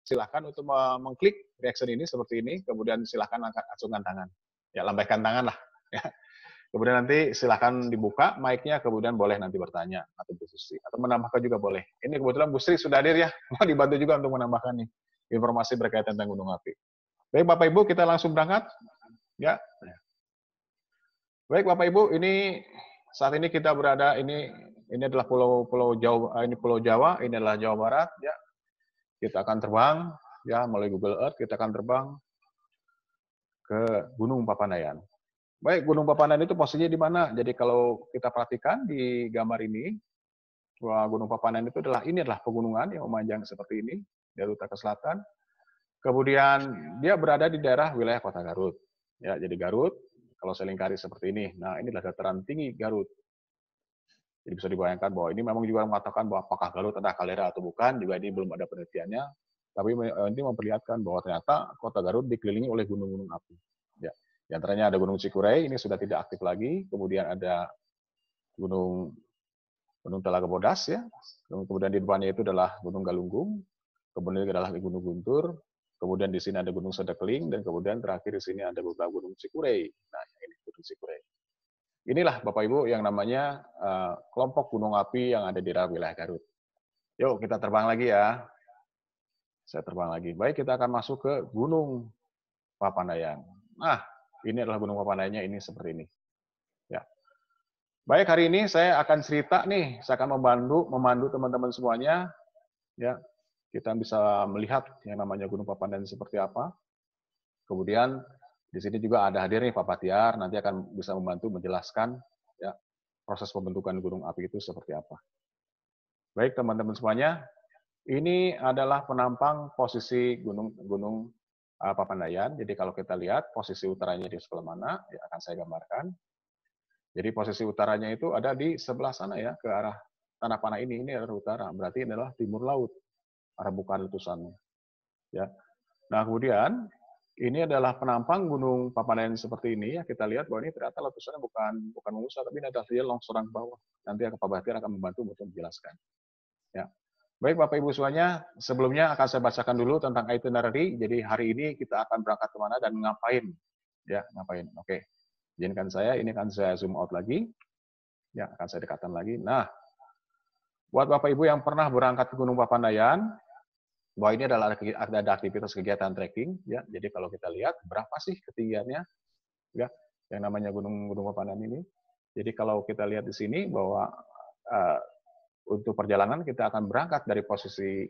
silahkan untuk mengklik reaction ini seperti ini, kemudian silahkan angkat acungkan tangan. Ya, lambaikan tangan lah. Ya. Kemudian nanti silahkan dibuka mic-nya, kemudian boleh nanti bertanya atau berdiskusi. Atau menambahkan juga boleh. Ini kebetulan Bu Sri sudah hadir ya, mau dibantu juga untuk menambahkan nih informasi berkaitan tentang gunung api. Baik Bapak Ibu, kita langsung berangkat. Ya. Baik Bapak Ibu, ini saat ini kita berada ini adalah Pulau Jawa, ini Pulau Jawa, ini adalah Jawa Barat ya. Kita akan terbang ya melalui Google Earth, kita akan terbang ke Gunung Papandayan. Baik, Gunung Papandayan itu posisinya di mana? Jadi kalau kita perhatikan di gambar ini, bahwa Gunung Papandayan itu adalah pegunungan yang memanjang seperti ini dari utara ke selatan. Kemudian dia berada di daerah wilayah Kota Garut. Ya, jadi Garut kalau saya lingkari seperti ini. Nah, inilah dataran tinggi Garut. Jadi bisa dibayangkan bahwa ini memang juga mengatakan bahwa apakah Garut ada kaldera atau bukan, juga ini belum ada penelitiannya. Tapi ini memperlihatkan bahwa ternyata Kota Garut dikelilingi oleh gunung-gunung api. Ya. Di antaranya ada Gunung Cikuray, ini sudah tidak aktif lagi. Kemudian ada Gunung Telaga Bodas, ya. Kemudian di depannya itu adalah Gunung Galunggung. Kemudian adalah Gunung Guntur. Kemudian di sini ada Gunung Sedekling, dan kemudian terakhir di sini ada beberapa Gunung Cikuray. Nah, ini Gunung Cikuray. Inilah Bapak Ibu yang namanya kelompok gunung api yang ada di wilayah Garut. Yuk kita terbang lagi ya. Saya terbang lagi. Baik, kita akan masuk ke Gunung Papandayan. Nah, ini adalah Gunung Papandayannya, ini seperti ini. Ya. Baik, hari ini saya akan cerita nih, saya akan memandu teman-teman semuanya. Ya, kita bisa melihat yang namanya Gunung Papandayan seperti apa. Kemudian di sini juga ada hadir nih Pak Patiar, nanti akan bisa membantu menjelaskan ya proses pembentukan gunung api itu seperti apa. Baik teman-teman semuanya, ini adalah penampang posisi Gunung Papandayan. Jadi kalau kita lihat posisi utaranya di sebelah mana, ya akan saya gambarkan. Jadi posisi utaranya itu ada di sebelah sana ya, ke arah tanah panah ini adalah utara, berarti ini adalah timur laut, arah bukaan letusannya. Ya. Nah kemudian ini adalah penampang Gunung Papandayan seperti ini ya, kita lihat bahwa ini ternyata letusannya bukan mengusaha, tapi ini adalah longsoran ke bawah. Nanti Pak Bahtiar akan membantu untuk menjelaskan. Ya. Baik Bapak Ibu semuanya, sebelumnya akan saya bacakan dulu tentang itinerary. Jadi hari ini kita akan berangkat kemana dan ngapain? Ya, ngapain? Oke. Izinkan saya, ini akan saya zoom out lagi. Ya, akan saya dekatkan lagi. Nah, buat Bapak Ibu yang pernah berangkat ke Gunung Papandayan, bahwa ini adalah ada aktivitas kegiatan trekking. Ya, jadi kalau kita lihat berapa sih ketinggiannya, ya, yang namanya Gunung Papandayan ini. Jadi kalau kita lihat di sini bahwa untuk perjalanan kita akan berangkat dari posisi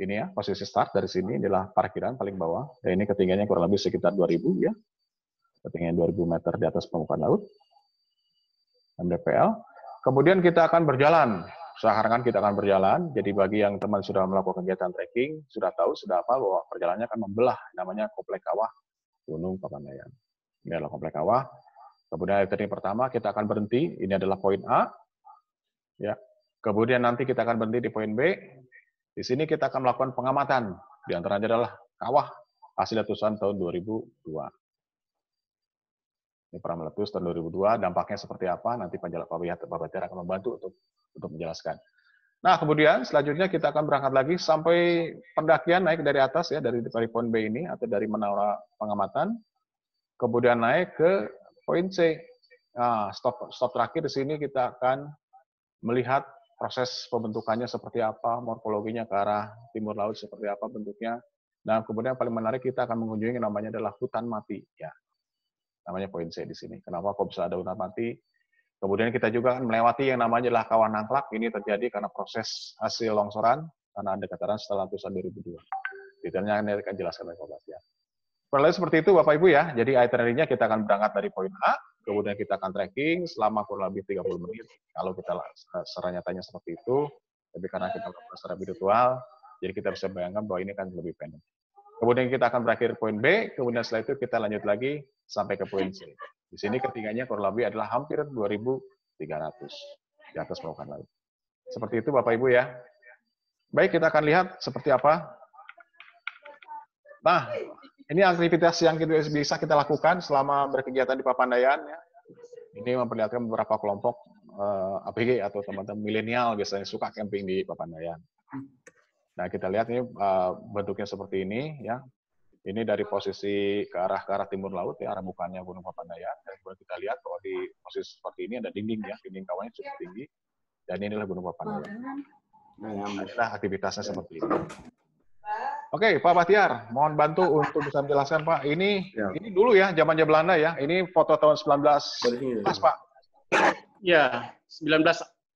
ini ya, posisi start dari sini adalah parkiran paling bawah. Dan ini ketinggiannya kurang lebih sekitar 2000 ya. Ketinggian 2000 meter di atas permukaan laut. mdpl. Kemudian kita akan berjalan. Seakan-akan kita akan berjalan. Jadi bagi yang teman sudah melakukan kegiatan trekking, sudah tahu, sudah apa bahwa perjalanannya akan membelah namanya Komplek Kawah Gunung Papandayan. Ini adalah Komplek Kawah. Kemudian itinerary pertama kita akan berhenti, ini adalah poin A. Ya. Kemudian nanti kita akan berhenti di poin B. Di sini kita akan melakukan pengamatan. Di antaranya adalah kawah hasil letusan tahun 2002. Ini pernah meletus tahun 2002, dampaknya seperti apa? Nanti Pak Bahtiar akan membantu untuk menjelaskan. Nah, kemudian selanjutnya kita akan berangkat lagi sampai pendakian naik dari atas ya, dari poin B ini atau dari menara pengamatan. Kemudian naik ke poin C. Nah, stop terakhir di sini kita akan melihat proses pembentukannya seperti apa, morfologinya ke arah timur laut seperti apa bentuknya. Nah, kemudian paling menarik kita akan mengunjungi yang namanya adalah hutan mati. Ya, namanya poin C di sini. Kenapa kok bisa ada hutan mati? Kemudian kita juga akan melewati yang namanya adalah Kawah Nangklak. Ini terjadi karena proses hasil longsoran karena ada dataran setelah letusan 2002. Detailnya ini akan jelaskan oleh Pak Bahtiar. Kurang seperti itu Bapak Ibu ya. Jadi itinerary-nya kita akan berangkat dari poin A, kemudian kita akan trekking selama kurang lebih 30 menit. Kalau kita secara nyatanya seperti itu, tapi karena kita lakukan secara virtual, jadi kita bisa bayangkan bahwa ini kan lebih pendek. Kemudian kita akan berakhir poin B, kemudian setelah itu kita lanjut lagi sampai ke poin C. Di sini ketinggiannya kurang lebih adalah hampir 2.300 di atas permukaan laut. Seperti itu Bapak Ibu ya. Baik, kita akan lihat seperti apa. Nah, ini aktivitas yang bisa kita lakukan selama berkegiatan di Papandayan. Ya. Ini memperlihatkan beberapa kelompok APG atau teman-teman milenial biasanya suka camping di Papandayan. Nah, kita lihat ini bentuknya seperti ini ya. Ini dari posisi ke arah timur laut ya, arah bukannya Gunung Papandayan. Dan kemudian kita lihat bahwa di posisi seperti ini ada dinding ya, dinding kawahnya cukup tinggi. Dan inilah Gunung Papandayan. Nah, aktivitasnya seperti ini. Oke, Pak Bahtiar, mohon bantu untuk bisa menjelaskan Pak. Ini dulu ya, zamannya Belanda ya. Ini foto tahun 19 pas Pak. Ya, 19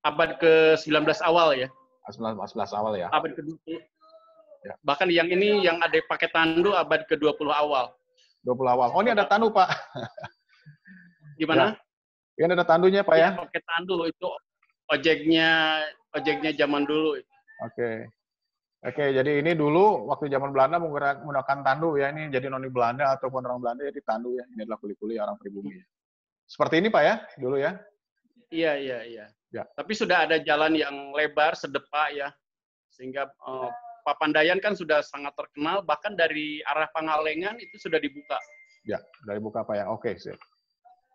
abad ke-19 awal ya. 19 awal ya. Abad ke-20. Ya. Bahkan yang ini yang ada pakai tandu abad ke-20 awal. 20 awal. Oh, ini ada tandu, Pak. Gimana? Ya. Ini ada tandunya, Pak ya? Pakai tandu itu ojeknya zaman dulu. Oke, jadi ini dulu waktu zaman Belanda menggunakan tandu ya. Ini jadi noni Belanda ataupun orang Belanda jadi tandu ya. Ini adalah kuli-kuli orang pribumi. Seperti ini Pak ya, dulu ya? Iya. Ya. Tapi sudah ada jalan yang lebar, sedepak ya. Sehingga Papandayan kan sudah sangat terkenal, bahkan dari arah Pangalengan itu sudah dibuka. Ya, sudah dibuka Pak ya. Oke, sip.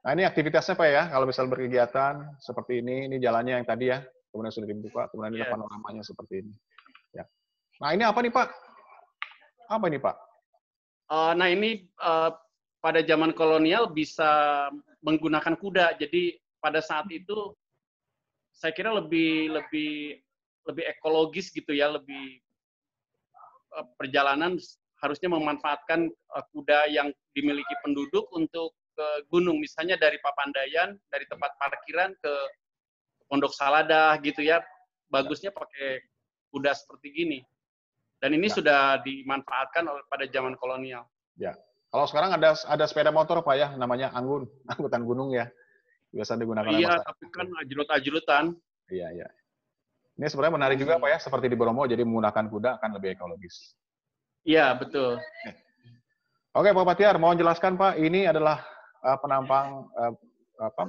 Nah ini aktivitasnya Pak ya, kalau misal berkegiatan seperti ini jalannya yang tadi ya, kemudian sudah dibuka, kemudian ini panoramanya seperti ini. Ya. Nah ini apa nih Pak? Apa ini Pak? Nah ini pada zaman kolonial bisa menggunakan kuda. Jadi pada saat itu saya kira lebih ekologis gitu ya, lebih perjalanan harusnya memanfaatkan kuda yang dimiliki penduduk untuk ke gunung, misalnya dari Papandayan, dari tempat parkiran ke Pondok Saladah gitu ya, bagusnya pakai kuda seperti gini. Dan ini sudah dimanfaatkan pada zaman kolonial. Ya. Kalau sekarang ada sepeda motor Pak ya, namanya anggun, angkutan gunung ya. Biasa digunakan oleh masyarakat. Iya, tapi kan ajlut-ajlutan. Iya. Ini sebenarnya menarik juga Pak ya, seperti di Bromo, jadi menggunakan kuda akan lebih ekologis. Iya, betul. Oke, Pak Bahtiar, mohon jelaskan Pak, ini adalah penampang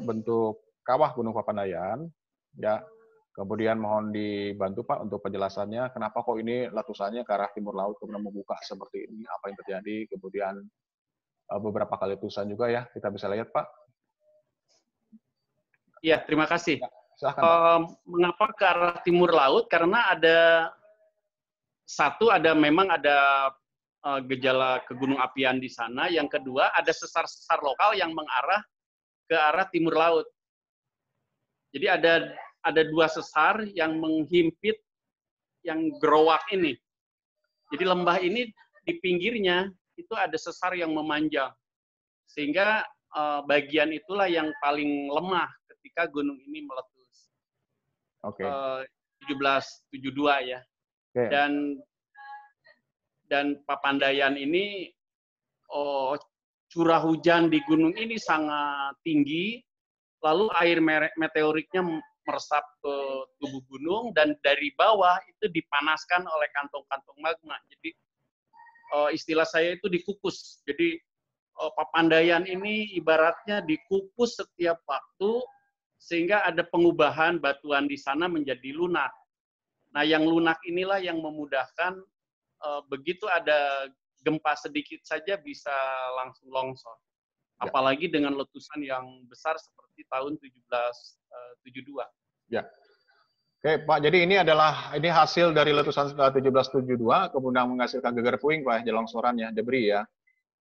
bentuk kawah Gunung Papandayan, ya. Kemudian mohon dibantu Pak untuk penjelasannya, kenapa kok ini letusannya ke arah timur laut kemudian membuka seperti ini, apa yang terjadi, kemudian beberapa kali letusan juga ya, kita bisa lihat Pak. Iya, terima kasih. Ya, silahkan, Pak. Mengapa ke arah timur laut? Karena memang ada gejala kegunung apian di sana, yang kedua ada sesar-sesar lokal yang mengarah ke arah timur laut. Jadi ada dua sesar yang menghimpit yang gerowak ini. Jadi lembah ini di pinggirnya itu ada sesar yang memanjang. Sehingga bagian itulah yang paling lemah ketika gunung ini meletus. Oke. 1772 ya. Okay. Dan Papandayan ini curah hujan di gunung ini sangat tinggi, lalu air meteoriknya meresap ke tubuh gunung dan dari bawah itu dipanaskan oleh kantong-kantong magma. Jadi istilah saya itu dikukus. Jadi Papandayan ini ibaratnya dikukus setiap waktu sehingga ada pengubahan batuan di sana menjadi lunak. Nah, yang lunak inilah yang memudahkan begitu ada gempa sedikit saja bisa langsung longsor. Apalagi dengan letusan yang besar seperti tahun 1772. Ya. Oke, Pak. Jadi ini hasil dari letusan 1772 kemudian menghasilkan gegar puing Pak, longsorannya, debris ya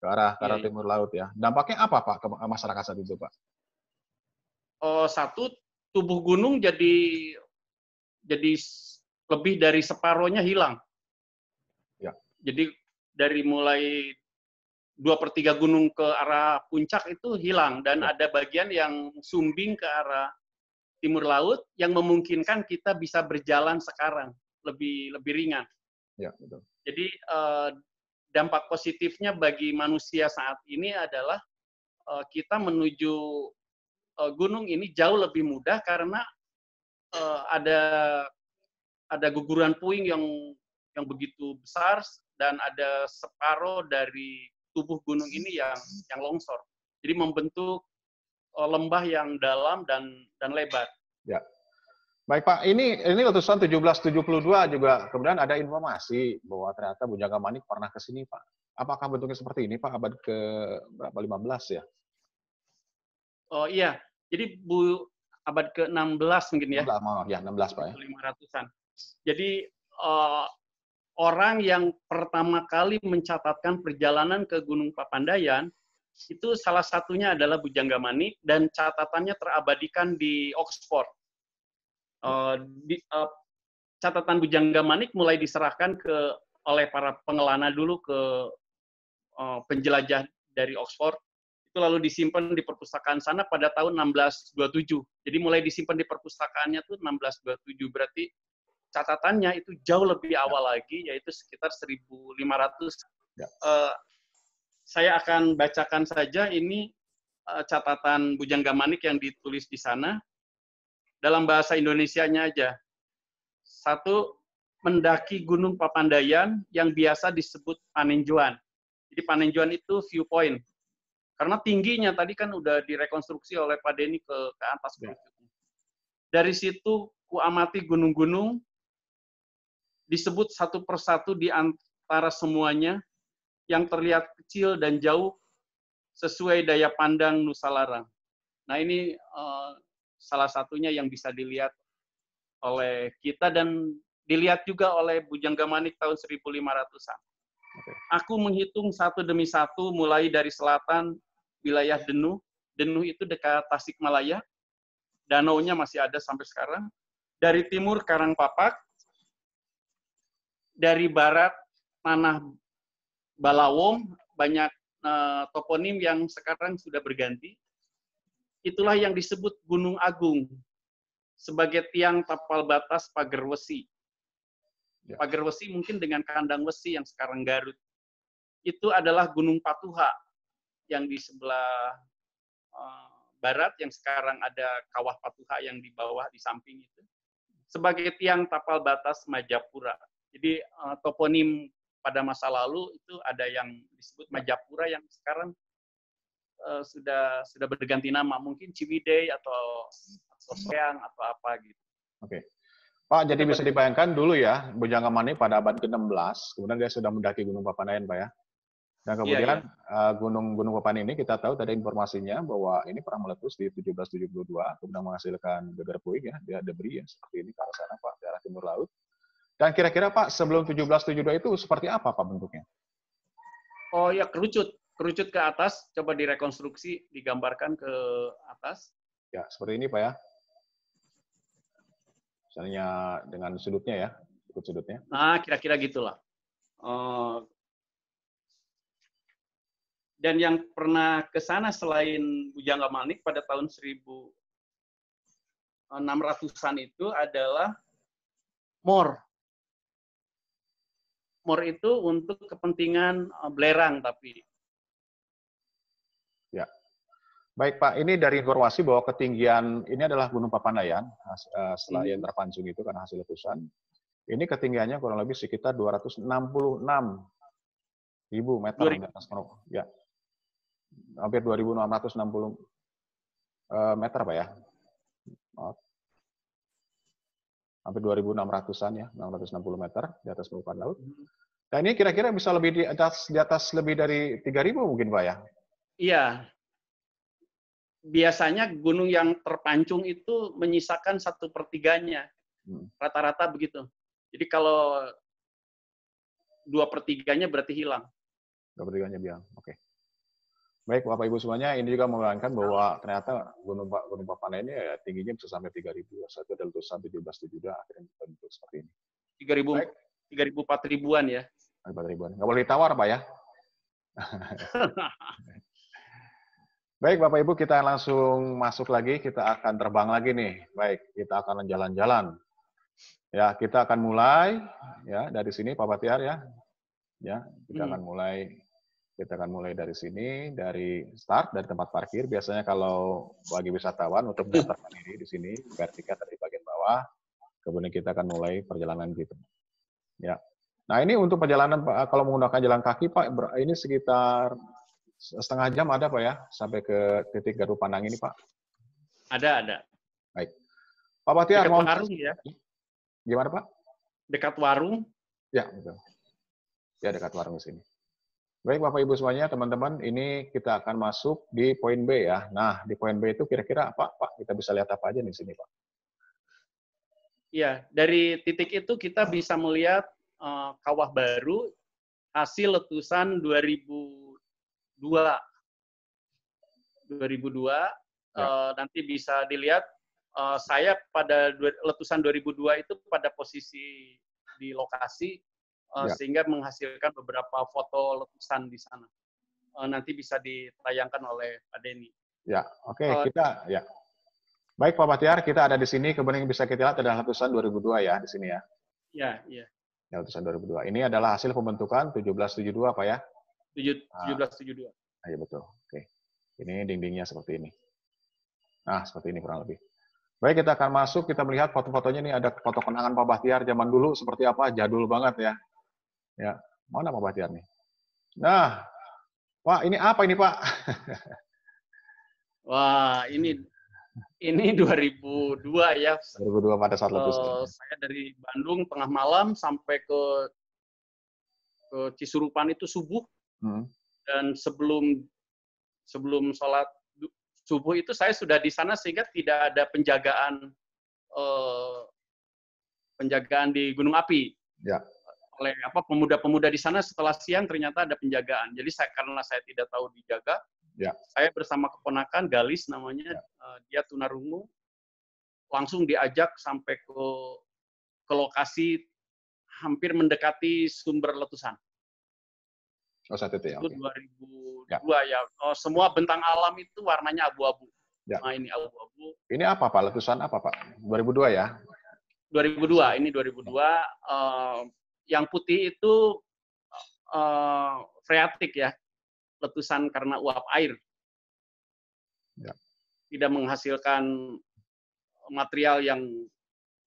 ke arah timur laut ya. Dampaknya apa Pak ke masyarakat saat itu Pak? Satu, tubuh gunung jadi lebih dari separohnya hilang. Ya. Jadi dari mulai 2/3 gunung ke arah puncak itu hilang dan ada bagian yang sumbing ke arah timur laut yang memungkinkan kita bisa berjalan sekarang lebih ringan. Ya, betul. Jadi dampak positifnya bagi manusia saat ini adalah kita menuju gunung ini jauh lebih mudah karena ada guguran puing yang begitu besar dan ada separuh dari tubuh gunung ini yang longsor. Jadi membentuk lembah yang dalam dan lebar. Ya. Baik Pak, ini letusan 1772 juga kemudian ada informasi bahwa ternyata Bujangga Manik pernah ke sini Pak. Apakah bentuknya seperti ini Pak, abad ke berapa, 15 ya? Oh iya, jadi abad ke-16 mungkin ya. 16 Pak ya. 500-an. Jadi orang yang pertama kali mencatatkan perjalanan ke Gunung Papandayan, itu salah satunya adalah Bujangga Manik, dan catatannya terabadikan di Oxford. Catatan Bujangga Manik mulai diserahkan oleh para pengelana dulu ke penjelajah dari Oxford, itu lalu disimpan di perpustakaan sana pada tahun 1627. Jadi mulai disimpan di perpustakaannya tuh 1627, berarti catatannya itu jauh lebih awal lagi, yaitu sekitar 1500. Ya. Saya akan bacakan saja ini catatan Bujangga Manik yang ditulis di sana, dalam bahasa Indonesianya aja. 1, mendaki Gunung Papandayan yang biasa disebut Panenjuan. Jadi Panenjuan itu viewpoint. Karena tingginya tadi kan udah direkonstruksi oleh Pak Denny ke atas. Ya. Dari situ ku amati gunung-gunung, disebut satu persatu di antara semuanya, yang terlihat kecil dan jauh sesuai daya pandang Nusalarang. Nah ini salah satunya yang bisa dilihat oleh kita dan dilihat juga oleh Bujangga Manik tahun 1500-an. Aku menghitung satu demi satu, mulai dari selatan wilayah Denuh. Denuh itu dekat Tasikmalaya. Danaunya masih ada sampai sekarang. Dari timur Karangpapak. Dari barat tanah Balawong. Banyak toponim yang sekarang sudah berganti. Itulah yang disebut Gunung Agung sebagai tiang tapal batas pagar wesi. Pagar wesi mungkin dengan kandang wesi yang sekarang Garut. Itu adalah Gunung Patuha yang di sebelah barat, yang sekarang ada Kawah Patuha yang di bawah, di samping itu, sebagai tiang tapal batas Majapura. Jadi toponim pada masa lalu itu ada yang disebut Majapura, yang sekarang sudah berganti nama, mungkin Ciwidey atau Soseang atau apa gitu. Oke. Pak, jadi bisa dibayangkan dulu ya, Bujangga Manik pada abad ke-16, kemudian dia sudah mendaki Gunung Papandayan, Pak ya. Dan kemudian Gunung Papan ini kita tahu tadi informasinya bahwa ini pernah meletus di 1772, kemudian menghasilkan gegar puing ya, dia debris ya, seperti ini ke arah sana Pak, di arah timur laut. Dan kira-kira Pak, sebelum 1772 itu seperti apa Pak bentuknya? Oh ya, kerucut ke atas, coba direkonstruksi, digambarkan ke atas. Ya, seperti ini Pak ya. Misalnya dengan sudutnya ya, sudutnya. Nah, kira-kira gitulah. Dan yang pernah ke sana selain Bujangga Manik pada tahun 1600-an itu adalah MOR. MOR itu untuk kepentingan belerang tapi. Ya. Baik Pak, ini dari informasi bahwa ketinggian ini adalah Gunung Papandayan setelah yang terpancung itu karena hasil letusan. Ini ketinggiannya kurang lebih sekitar 266.000 meter di atas permukaan. Ya. Hampir 2.660 meter Pak ya. Maaf. Hampir 2.600-an ya, 660 meter di atas permukaan laut. Dan ini kira-kira bisa lebih di atas lebih dari 3.000 mungkin Pak ya? Iya. Biasanya gunung yang terpancung itu menyisakan 1/3-nya. Rata-rata begitu. Jadi kalau 2/3-nya berarti hilang. 2/3-nya bilang, oke. Baik, Bapak Ibu semuanya, ini juga menerangkan bahwa ternyata Gunung Papandayan ini ya, tingginya bisa sampai 3.000. Satu dari letusan 1772 akhirnya bentuk seperti ini. 3.000, 4.000-an ya. 4.000-an. Nggak boleh ditawar, Pak ya. Baik, Bapak Ibu, kita langsung masuk lagi. Kita akan terbang lagi nih. Baik, kita akan jalan-jalan. Ya, kita akan mulai ya dari sini, Pak Batiar ya. Ya, kita akan mulai. Kita akan mulai dari sini, dari start, dari tempat parkir. Biasanya kalau bagi wisatawan untuk mendaftarkan diri di sini, bayar tiket dari bagian bawah, kemudian kita akan mulai perjalanan gitu. Ya. Nah ini untuk perjalanan, kalau menggunakan jalan kaki, Pak, ini sekitar setengah jam ada Pak ya, sampai ke titik Gardu Pandang ini Pak? Ada. Baik. Pak Batiar, dekat warung ya? Gimana Pak? Dekat warung? Ya, betul. Ya, dekat warung di sini. Baik Bapak Ibu semuanya, teman-teman, ini kita akan masuk di poin B ya. Nah, di poin B itu kira-kira apa Pak? Kita bisa lihat apa aja di sini Pak? Iya, dari titik itu kita bisa melihat kawah baru hasil letusan 2002. Nanti bisa dilihat saya pada letusan 2002 itu pada posisi di lokasi sehingga menghasilkan beberapa foto letusan di sana. Nanti bisa ditayangkan oleh Pak Denny. Ya, oke, kita ya. Baik Pak Bahtiar, kita ada di sini, kemudian bisa kita lihat adalah letusan 2002 ya di sini ya. Ya, iya. Ya, letusan 2002. Ini adalah hasil pembentukan 1772 Pak ya? 1772. Iya betul. Oke. Ini dindingnya seperti ini. Nah, seperti ini kurang lebih. Baik, kita akan masuk, kita melihat foto-fotonya ini ada foto kenangan Pak Bahtiar zaman dulu seperti apa, jadul banget ya. Ya, mana Pak Bahtiar nih? Nah, Pak, ini apa ini Pak? Wah, ini 2002 ya. 2002 pada saat letusan. Saya dari Bandung tengah malam sampai ke Cisurupan itu subuh. Dan sebelum sholat subuh itu saya sudah di sana sehingga tidak ada penjagaan di gunung api. Ya. Oleh pemuda-pemuda di sana setelah siang ternyata ada penjagaan. Jadi karena saya tidak tahu dijaga, ya. Saya bersama keponakan Galis namanya, dia tunarungu, langsung diajak sampai ke lokasi hampir mendekati sumber letusan. Oh, saat itu ya. Itu 2002 ya. Semua bentang alam itu warnanya abu-abu. Ya. Nah, ini abu-abu. Ini apa Pak? Letusan apa Pak? 2002 ya? 2002, ini 2002. Yang putih itu freatik ya, letusan karena uap air. Ya. Tidak menghasilkan material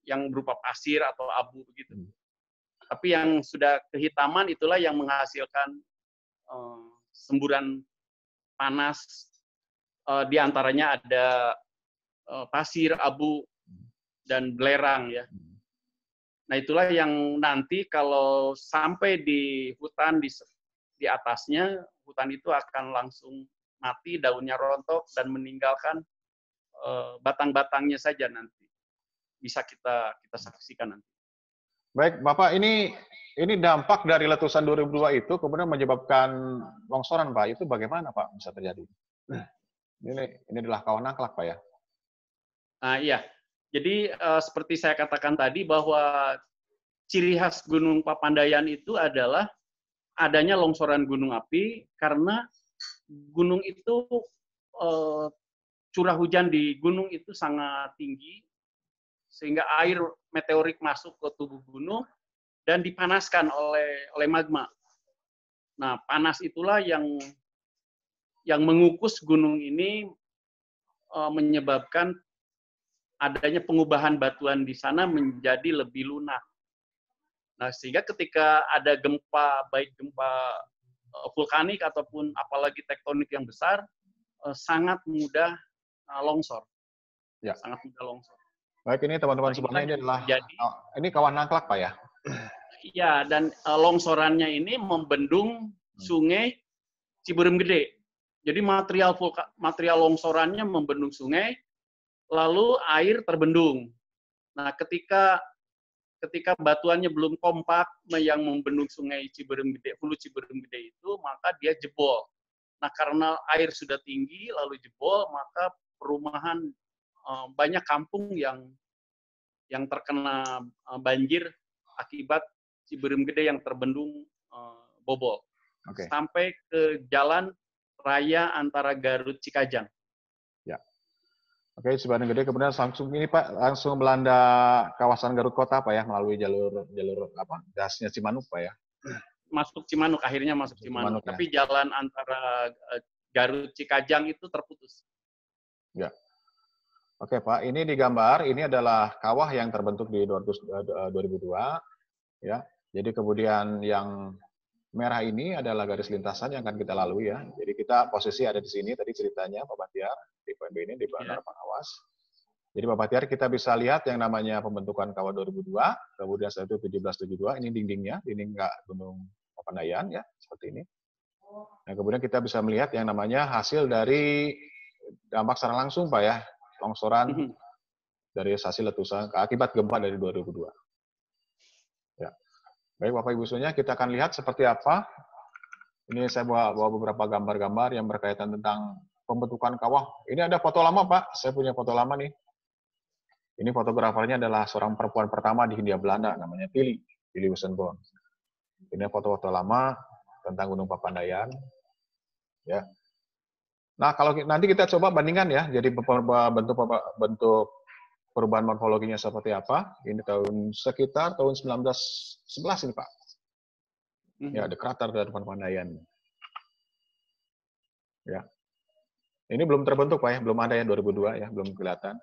yang berupa pasir atau abu begitu. Tapi yang sudah kehitaman itulah yang menghasilkan semburan panas. Di antaranya ada pasir, abu, dan belerang ya. Nah, itulah yang nanti kalau sampai di hutan di atasnya, hutan itu akan langsung mati, daunnya rontok dan meninggalkan batang-batangnya saja nanti. Bisa kita saksikan nanti. Baik, Bapak, ini dampak dari letusan 2002 itu kemudian menyebabkan longsoran, Pak. Itu bagaimana, Pak, bisa terjadi? Ini adalah kawah nangklak, Pak ya? Nah, iya. Jadi seperti saya katakan tadi bahwa ciri khas Gunung Papandayan itu adalah adanya longsoran gunung api karena gunung itu curah hujan di gunung itu sangat tinggi sehingga air meteorik masuk ke tubuh gunung dan dipanaskan oleh magma. Nah, panas itulah yang mengukus gunung ini menyebabkan adanya pengubahan batuan di sana menjadi lebih lunak. Nah, sehingga ketika ada gempa, baik gempa vulkanik ataupun apalagi tektonik yang besar, sangat mudah longsor. Ya. Sangat mudah longsor. Baik, ini teman-teman semuanya ini adalah ini kawah nangklak, Pak ya? Iya, dan longsorannya ini membendung sungai Ciberem Gede. Jadi material longsorannya membendung sungai, lalu air terbendung. Nah, ketika batuannya belum kompak yang membendung sungai Ciberem Gede, hulu Ciberem Gede itu, maka dia jebol. Nah, karena air sudah tinggi lalu jebol, maka perumahan banyak kampung yang terkena banjir akibat Ciberem Gede yang terbendung bobol. Okay. Sampai ke jalan raya antara Garut Cikajang. Ya. Oke, Ciberem Gede kemudian langsung ini Pak langsung melanda kawasan Garut Kota Pak ya melalui jalur apa? Gasnya Cimanuk Pak ya. Masuk Cimanuk, akhirnya masuk Cimanuk. Tapi ya. jalan antara Garut Cikajang itu terputus. Ya. Oke Pak, ini di gambar ini adalah kawah yang terbentuk di 2002 ya. Jadi kemudian yang merah ini adalah garis lintasan yang akan kita lalui ya. Jadi kita posisi ada di sini tadi ceritanya Pak Bahtiar di PMB ini di Bandara Pengawas. Jadi Pak Bahtiar kita bisa lihat yang namanya pembentukan kawah 2002, kemudian setelah itu 1772 ini dindingnya, dinding Gunung Papandayan ya seperti ini. Nah kemudian kita bisa melihat yang namanya hasil dari dampak secara langsung Pak ya, longsoran dari hasil letusan akibat gempa dari 2002. Ya. Baik Bapak Ibu semuanya, kita akan lihat seperti apa. Ini saya bawa beberapa gambar-gambar yang berkaitan tentang pembentukan kawah. Ini ada foto lama Pak, saya punya foto lama nih. Ini fotografernya adalah seorang perempuan pertama di Hindia Belanda, namanya Tilly Woestenboom. Ini foto-foto lama tentang Gunung Papandayan. Ya. Nah, kalau nanti kita coba bandingkan ya, jadi bentuk perubahan morfologinya seperti apa. Ini sekitar tahun 1911 ini Pak. Ya, ada krater dari Papandayan. Ya. Ini belum terbentuk Pak ya, belum ada ya 2002 ya, belum kelihatan.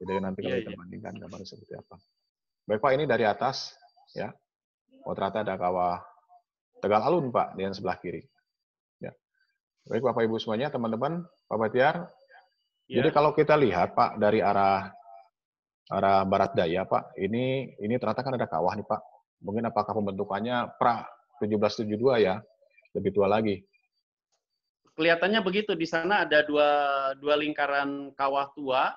Jadi nanti kalau kita bandingkan gambarnya seperti apa. Baik Pak, ini dari atas ya. Oh, ternyata ada kawah Tegal Alun Pak di sebelah kiri. Ya. Baik Bapak Ibu semuanya, teman-teman, Pak Batiar. Jadi kalau kita lihat Pak dari arah barat daya Pak, ini ternyata kan ada kawah nih Pak. Mungkin apakah pembentukannya pra 1772 ya, lebih tua lagi. Kelihatannya begitu, di sana ada dua lingkaran kawah tua,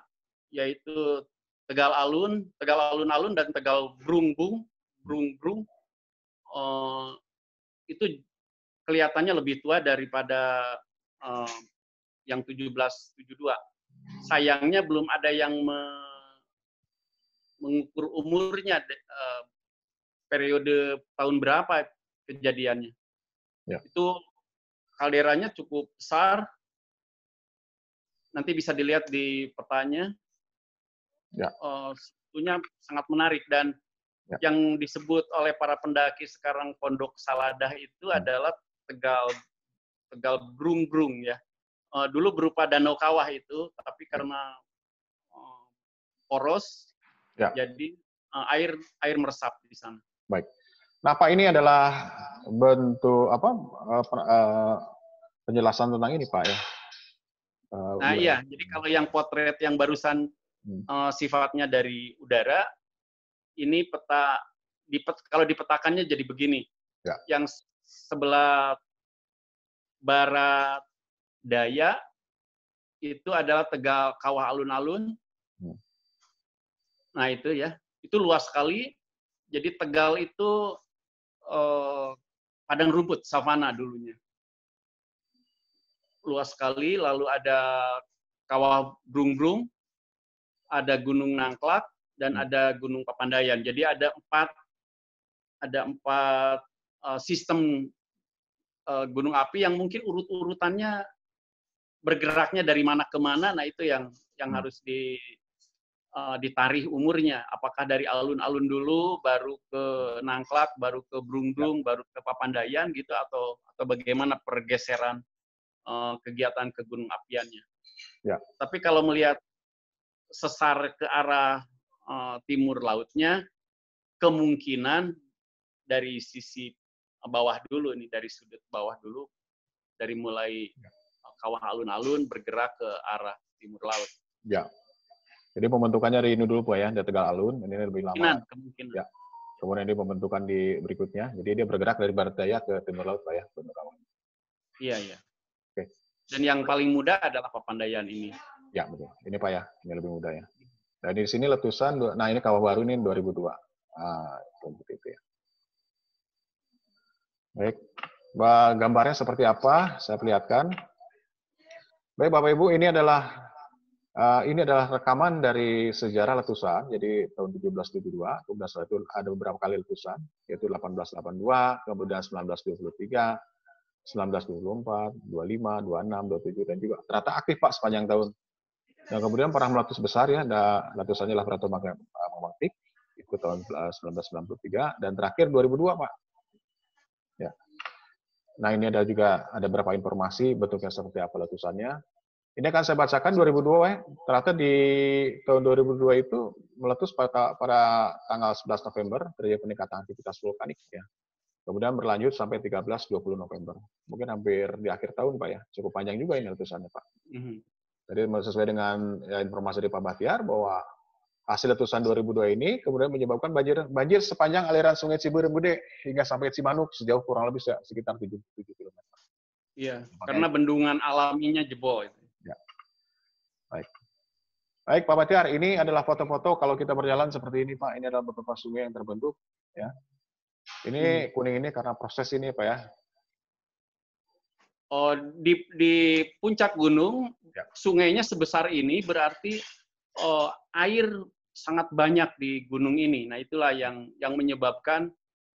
yaitu Tegal Alun-Alun dan Tegal Brung-Brung. Itu kelihatannya lebih tua daripada yang 1772. Sayangnya belum ada yang mengukur umurnya, periode tahun berapa kejadiannya. Ya. Itu kalderanya cukup besar, nanti bisa dilihat di petanya. Ya. Sebetulnya sangat menarik, dan yang disebut oleh para pendaki sekarang Pondok Saladah itu adalah Tegal Brung-Brung ya. Dulu berupa danau kawah itu, tapi karena poros, jadi air meresap di sana. Baik. Nah, Pak, ini adalah bentuk penjelasan tentang ini, Pak ya. Nah, iya. Jadi kalau yang potret yang barusan sifatnya dari udara, ini kalau dipetakannya jadi begini. Ya. Yang sebelah barat daya itu adalah Tegal Kawah Alun-Alun. Nah, itu ya. Itu luas sekali. Jadi Tegal itu padang rumput, savana dulunya. Luas sekali, lalu ada Kawah Brung-Brung, ada Gunung Nangklak, dan ada Gunung Papandayan. Jadi ada empat sistem gunung api yang mungkin urut-urutannya bergeraknya dari mana ke mana. Nah, itu yang harus ditarikh umurnya. Apakah dari alun-alun dulu, baru ke Nangklak, baru ke Brung-Brung, baru ke Papandayan gitu, atau bagaimana pergeseran kegiatan ke gunung apiannya. Ya. Tapi kalau melihat sesar ke arah timur lautnya, kemungkinan dari sisi bawah dulu nih, dari sudut bawah dulu, dari mulai kawah alun-alun bergerak ke arah timur laut. Ya. Jadi pembentukannya dari ini dulu Pak ya, dari Tegal Alun, ini lebih lama. Kemungkinan. Ya. Kemudian ini pembentukan di berikutnya, jadi dia bergerak dari barat daya ke timur laut Pak ya, bentuk awal. Iya, iya. Oke. Dan yang paling mudah adalah Papandayan ini. Ya, betul. Ini Pak ya, ini lebih mudah ya. Dan di sini letusan, nah ini kawah baru ini 2002. Nah, itu ya. Baik, gambarnya seperti apa? Saya perlihatkan. Baik, Bapak Ibu, ini adalah rekaman dari sejarah letusan. Jadi tahun 1772, kemudian setelah itu ada beberapa kali letusan, yaitu 1882, kemudian 1923, 1924, 25, 26, 27, dan juga ternyata aktif Pak sepanjang tahun. Dan kemudian pernah meletus besar ya, ada letusannya Lavrato Magmatic, itu tahun 1993, dan terakhir 2002 Pak. Ya. Nah ini ada beberapa informasi bentuknya seperti apa letusannya. Ini akan saya bacakan 2002 ya. Ternyata di tahun 2002 itu meletus pada tanggal 11 November terjadi peningkatan aktivitas vulkanik ya. Kemudian berlanjut sampai 13-20 November. Mungkin hampir di akhir tahun Pak ya. Cukup panjang juga ini letusannya Pak. Jadi sesuai dengan informasi dari Pak Bahtiar bahwa hasil letusan 2002 ini kemudian menyebabkan banjir sepanjang aliran Sungai Ciberem Gede hingga sampai Cimanuk sejauh kurang lebih sekitar 7 km. Iya, karena bendungan alaminya jebol. Ya. Baik Pak Bahtiar, ini adalah foto-foto kalau kita berjalan seperti ini Pak. Ini adalah beberapa sungai yang terbentuk. Ya. Ini kuning ini karena proses ini Pak ya. Oh, di puncak gunung, Ya. sungainya sebesar ini berarti air sangat banyak di gunung ini. Nah, itulah yang menyebabkan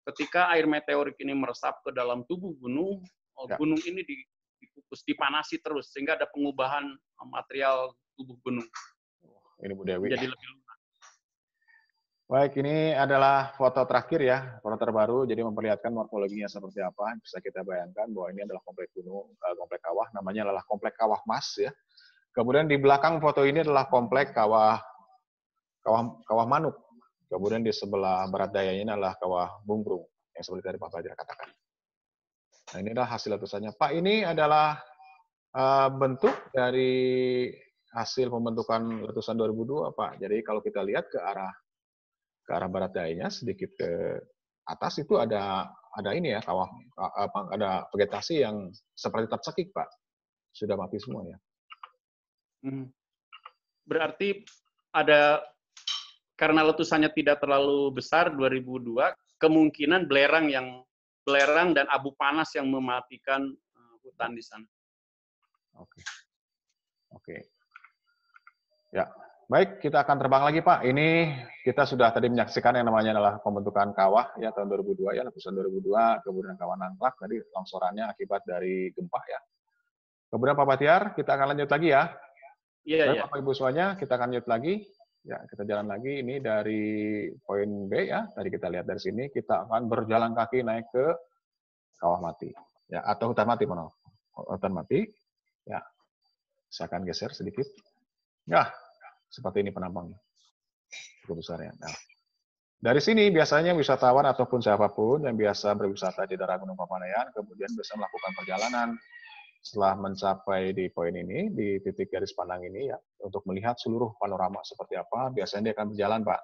ketika air meteorik ini meresap ke dalam tubuh gunung, Ya. gunung ini dikukus, dipanasi terus sehingga ada pengubahan material tubuh gunung. Ini Bu Dewi. Jadi lebih lunak. Baik, ini adalah foto terakhir ya, foto terbaru, jadi memperlihatkan morfologinya seperti apa. Bisa kita bayangkan bahwa ini adalah komplek gunung, komplek kawah, namanya adalah komplek kawah mas ya. Kemudian di belakang foto ini adalah komplek kawah manuk. Kemudian di sebelah barat dayanya adalah kawah bungkrung, yang seperti tadi Pak Fajar katakan. Nah, ini adalah hasil letusannya. Pak, ini adalah bentuk dari hasil pembentukan letusan 2002, Pak. Jadi kalau kita lihat ke arah barat dayanya sedikit ke atas itu ada ini ya kawah, ada vegetasi yang seperti tercekik Pak, sudah mati semua ya. Berarti ada, karena letusannya tidak terlalu besar 2002, kemungkinan belerang dan abu panas yang mematikan hutan di sana. Oke. Ya. Baik, kita akan terbang lagi Pak. Ini kita sudah tadi menyaksikan yang namanya adalah pembentukan kawah ya tahun 2002 ya, letusan 2002, kemudian kawah Nangklak tadi longsorannya akibat dari gempa ya. Kemudian Pak Batiar, kita akan lanjut lagi ya. Iya, Baik iya. Bapak Ibu semuanya, kita akan lanjut lagi. Ya, kita jalan lagi. Ini dari poin B ya. Tadi kita lihat dari sini, kita akan berjalan kaki naik ke kawah mati. Ya, atau hutan mati, maaf. Hutan mati. Ya. Saya akan geser sedikit. Ya, seperti ini penampangnya. Cukup besar ya. Nah, dari sini biasanya wisatawan ataupun siapapun yang biasa berwisata di daerah Gunung Papandayan kemudian bisa melakukan perjalanan setelah mencapai di poin ini, di titik garis pandang ini ya, untuk melihat seluruh panorama seperti apa, biasanya dia akan berjalan Pak,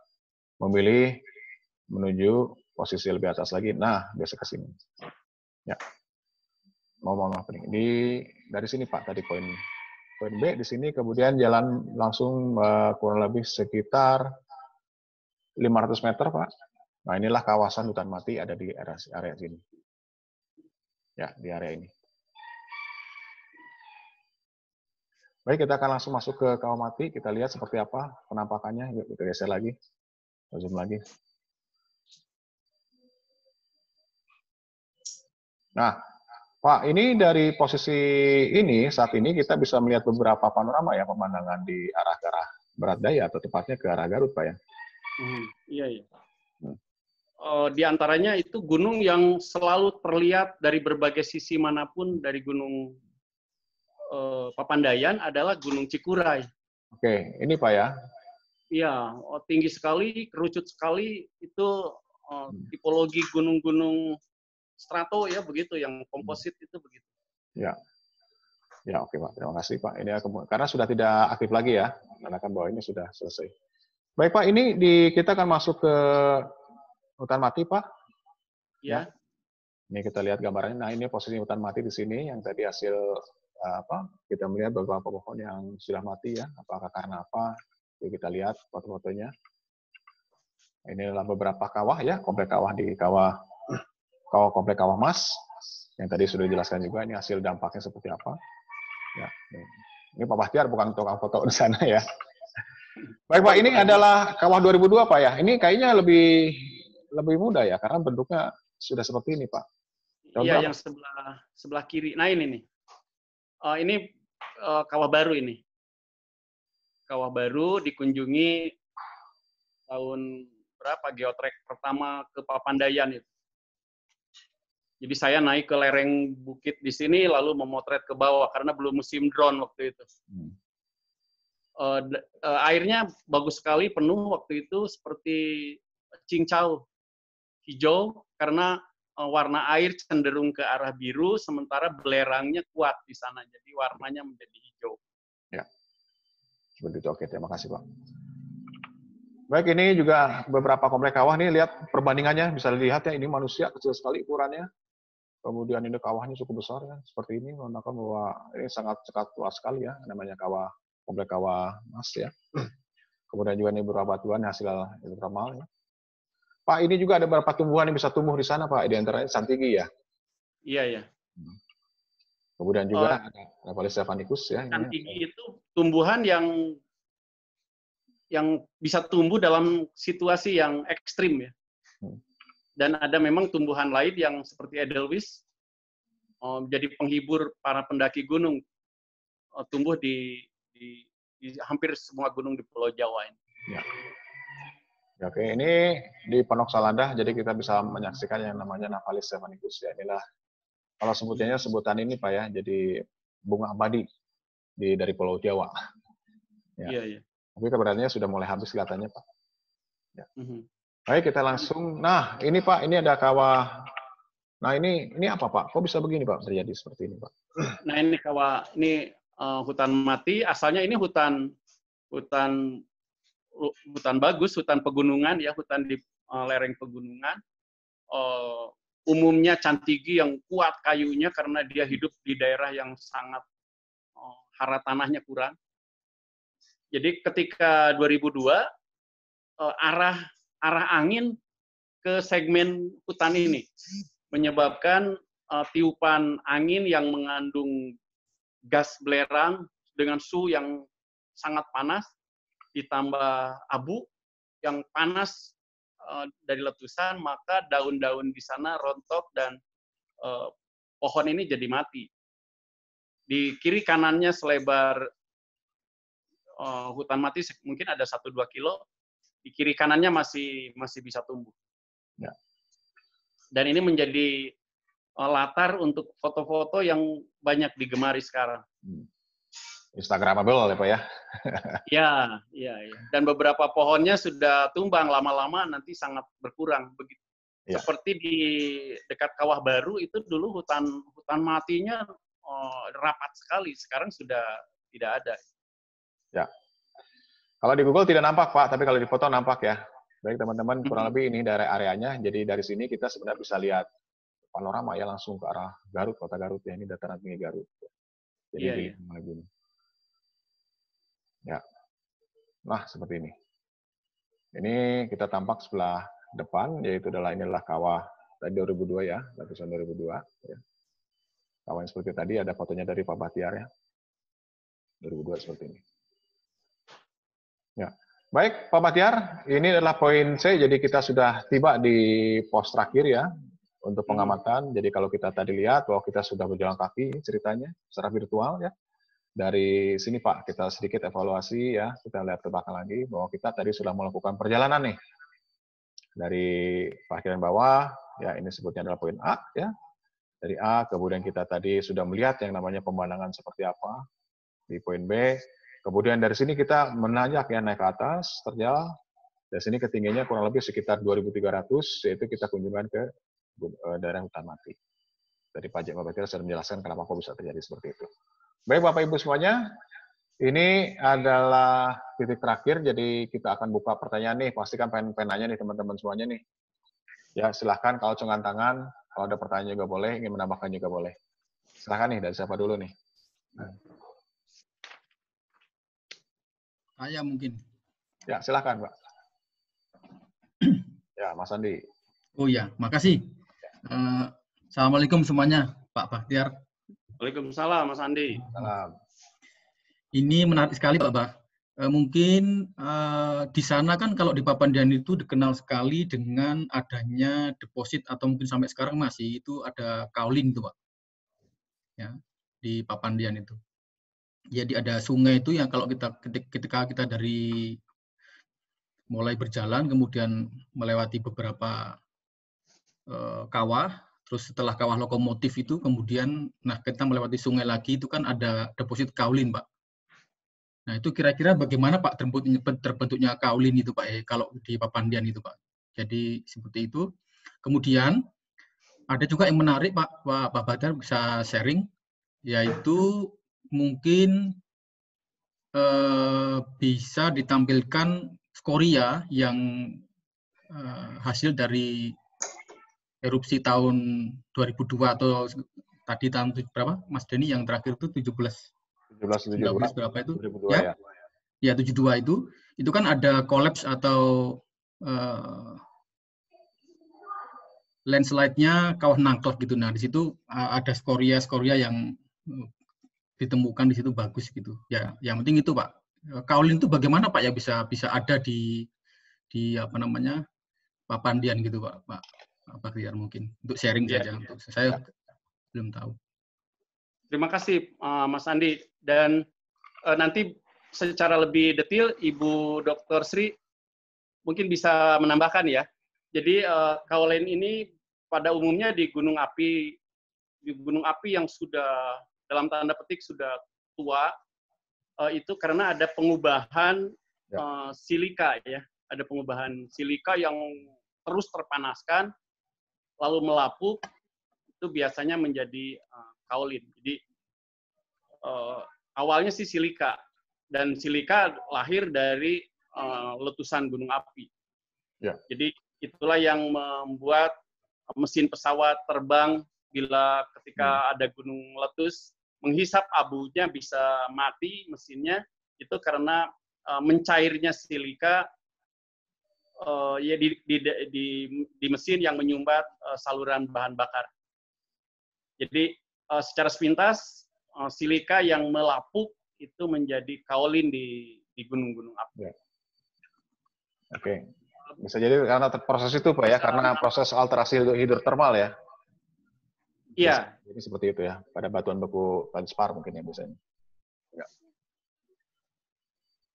memilih menuju posisi lebih atas lagi. Nah, biasa ke sini. Ya. Mohon maaf nih. Dari sini Pak tadi poin B di sini, kemudian jalan langsung kurang lebih sekitar 500 meter Pak. Nah, inilah kawasan hutan mati ada di area sini. Ya, di area ini. Baik, kita akan langsung masuk ke kawah mati. Kita lihat seperti apa penampakannya. Yuk, kita geser lagi. Zoom lagi. Nah, Pak, ini dari posisi ini, saat ini kita bisa melihat beberapa panorama ya, pemandangan di arah ke arah barat daya, atau tepatnya ke arah Garut, Pak ya. Iya, iya. Di antaranya itu gunung yang selalu terlihat dari berbagai sisi manapun dari gunung Papandayan adalah Gunung Cikuray. Oke, ini Pak ya. Iya, tinggi sekali, kerucut sekali, itu tipologi gunung-gunung strato ya begitu, yang komposit itu begitu. Ya, ya oke Pak, terima kasih Pak. Ini karena sudah tidak aktif lagi ya, menandakan bahwa ini sudah selesai. Baik Pak, ini kita akan masuk ke hutan mati Pak. Ya. Ini kita lihat gambarnya. Nah ini posisi hutan mati di sini yang tadi hasil kita melihat beberapa pohon yang sudah mati ya. Apakah karena apa? Jadi kita lihat foto-fotonya. Ini adalah beberapa kawah ya, komplek kawah di komplek kawah mas. Yang tadi sudah dijelaskan juga ini hasil dampaknya seperti apa. Ya, ini Pak Bahtiar bukan tukang foto di sana ya. Baik Pak, ini adalah kawah 2002 Pak ya. Ini kayaknya lebih mudah ya karena bentuknya sudah seperti ini Pak. Iya, yang sebelah kiri. Nah ini nih. Ini kawah baru ini. Kawah baru dikunjungi tahun berapa geotrek pertama ke Papandayan itu. Jadi saya naik ke lereng bukit di sini lalu memotret ke bawah karena belum musim drone waktu itu. Airnya bagus sekali, penuh waktu itu seperti cincau hijau karena warna air cenderung ke arah biru sementara belerangnya kuat di sana. Jadi warnanya menjadi hijau. Ya. Seperti itu. Oke, terima kasih Pak. Baik, ini juga beberapa komplek kawah nih, lihat perbandingannya, bisa dilihat ya, ini manusia kecil sekali ukurannya. Kemudian ini kawahnya cukup besar ya, seperti ini, menandakan bahwa ini sangat luas sekali ya, namanya komplek kawah mas ya. Kemudian juga ini beberapa batuan hasil hidrotermal ya. Pak, ini juga ada beberapa tumbuhan yang bisa tumbuh di sana, Pak. Di antaranya Santigi ya. Iya, ya. Kemudian juga ada Naphalis stephanicus ya. Santigi itu tumbuhan yang bisa tumbuh dalam situasi yang ekstrim ya. Dan ada memang tumbuhan lain yang seperti Edelweiss jadi penghibur para pendaki gunung, tumbuh di hampir semua gunung di Pulau Jawa ini. Ya. Oke, ini di Ponok Saladah, jadi kita bisa menyaksikan yang namanya Naphalis stephanicus ya. Inilah kalau sebutan ini Pak ya, jadi bunga abadi dari Pulau Jawa. Ya. Iya, iya. Tapi keberadaannya sudah mulai habis kelihatannya Pak. Ya. Baik, kita langsung. Nah, ini Pak, ini ada kawah. Nah, ini apa Pak? Kok bisa begini Pak terjadi seperti ini Pak? Nah, ini kawah, ini hutan mati. Asalnya ini hutan bagus, hutan pegunungan ya, hutan di lereng pegunungan. Umumnya Cantigi yang kuat kayunya karena dia hidup di daerah yang sangat hara tanahnya kurang. Jadi ketika 2002 arah angin ke segmen hutan ini menyebabkan tiupan angin yang mengandung gas belerang dengan suhu yang sangat panas ditambah abu yang panas dari letusan, maka daun-daun di sana rontok dan pohon ini jadi mati. Di kiri kanannya selebar hutan mati mungkin ada 1-2 kilo, di kiri kanannya masih bisa tumbuh. Ya. Dan ini menjadi latar untuk foto-foto yang banyak digemari sekarang. Instagramable ya Pak ya? Ya. Dan beberapa pohonnya sudah tumbang, lama-lama nanti sangat berkurang. Begitu. Ya. Seperti di dekat Kawah Baru itu dulu hutan matinya rapat sekali, sekarang sudah tidak ada. Ya. Kalau di Google tidak nampak Pak, tapi kalau di foto nampak ya. Baik teman-teman, kurang lebih ini dari areanya. Jadi dari sini kita sebenarnya bisa lihat panorama ya langsung ke arah Garut, kota Garut ya. Ini dataran tinggi Garut. Jadi gunung. Ya. Nah, seperti ini. Ini kita tampak sebelah depan, yaitu inilah kawah tadi 2002 ya, letusan 2002. Ya. Kawah yang seperti tadi ada fotonya dari Pak Bahtiar ya. 2002 seperti ini. Ya. Baik, Pak Bahtiar, ini adalah poin C, jadi kita sudah tiba di pos terakhir ya, untuk pengamatan. Jadi kalau kita tadi lihat bahwa kita sudah berjalan kaki ceritanya, secara virtual ya. Dari sini Pak, kita sedikit evaluasi ya, kita lihat ke belakang lagi, bahwa kita tadi sudah melakukan perjalanan nih. Dari parkiran bawah, ya ini sebutnya adalah poin A ya. Dari A, kemudian kita tadi sudah melihat yang namanya pemandangan seperti apa, di poin B. Kemudian dari sini kita menanjak ya, naik ke atas, terjal. Dari sini ketinggiannya kurang lebih sekitar 2.300, yaitu kita kunjungan ke daerah hutan mati. Dari Pak Bahtiar sudah menjelaskan kenapa kok bisa terjadi seperti itu. Baik Bapak Ibu semuanya, ini adalah titik terakhir, jadi kita akan buka pertanyaan nih, pastikan penanya nih teman-teman semuanya nih. Ya silahkan kalau cungan tangan, kalau ada pertanyaan juga boleh, ingin menambahkan juga boleh. Silahkan nih, dari siapa dulu nih? Saya mungkin. Ya, silakan, Pak. Ya, Mas Andi. Oh ya, makasih. Assalamualaikum semuanya, Pak Bahtiar. Waalaikumsalam, Mas Andi. Salam. Ini menarik sekali, Pak Bah. Mungkin di sana kan kalau di Papandayan itu dikenal sekali dengan adanya deposit atau mungkin sampai sekarang masih itu ada kaolin itu, Pak. Ya, di Papandayan itu. Jadi ada sungai itu yang kalau ketika kita dari mulai berjalan kemudian melewati beberapa kawah, terus setelah kawah lokomotif itu kemudian kita melewati sungai lagi itu kan ada deposit kaolin, Pak. Nah, itu kira-kira bagaimana Pak terbentuknya kaolin itu, Pak, kalau di Papandayan itu, Pak. Jadi seperti itu. Kemudian ada juga yang menarik Pak Bahtiar bisa sharing, yaitu mungkin bisa ditampilkan skoria yang hasil dari erupsi tahun 2002 atau tadi tahun berapa Mas Denny yang terakhir itu 19 berapa itu 2002, ya? Ya 72 itu kan ada kolaps atau landslide-nya kawah nangkot gitu. Nah, di situ ada skoria-skoria yang ditemukan di situ bagus gitu. Ya, yang penting itu Pak. Kaolin itu bagaimana Pak ya bisa ada di apa namanya Papandian gitu Pak Baktiar mungkin untuk sharing saja untuk saya belum tahu. Terima kasih Mas Andi, dan nanti secara lebih detail Ibu Dr. Sri mungkin bisa menambahkan ya. Jadi kaolin ini pada umumnya di gunung api yang sudah dalam tanda petik sudah tua, itu karena ada pengubahan silika ya. Ada pengubahan silika yang terus terpanaskan, lalu melapuk, itu biasanya menjadi kaolin. Jadi awalnya sih silika, dan silika lahir dari letusan gunung api. Ya. Jadi itulah yang membuat mesin pesawat terbang bila ketika ada gunung meletus, menghisap abunya bisa mati mesinnya, itu karena mencairnya silika ya di mesin yang menyumbat saluran bahan bakar. Jadi secara sepintas silika yang melapuk itu menjadi kaolin di gunung-gunung api. Ya. Oke, bisa jadi karena proses itu Pak ya, karena proses alterasi hidrotermal ya. Iya. Jadi seperti itu ya, pada batuan beku feldspar mungkin ya biasanya. Ya.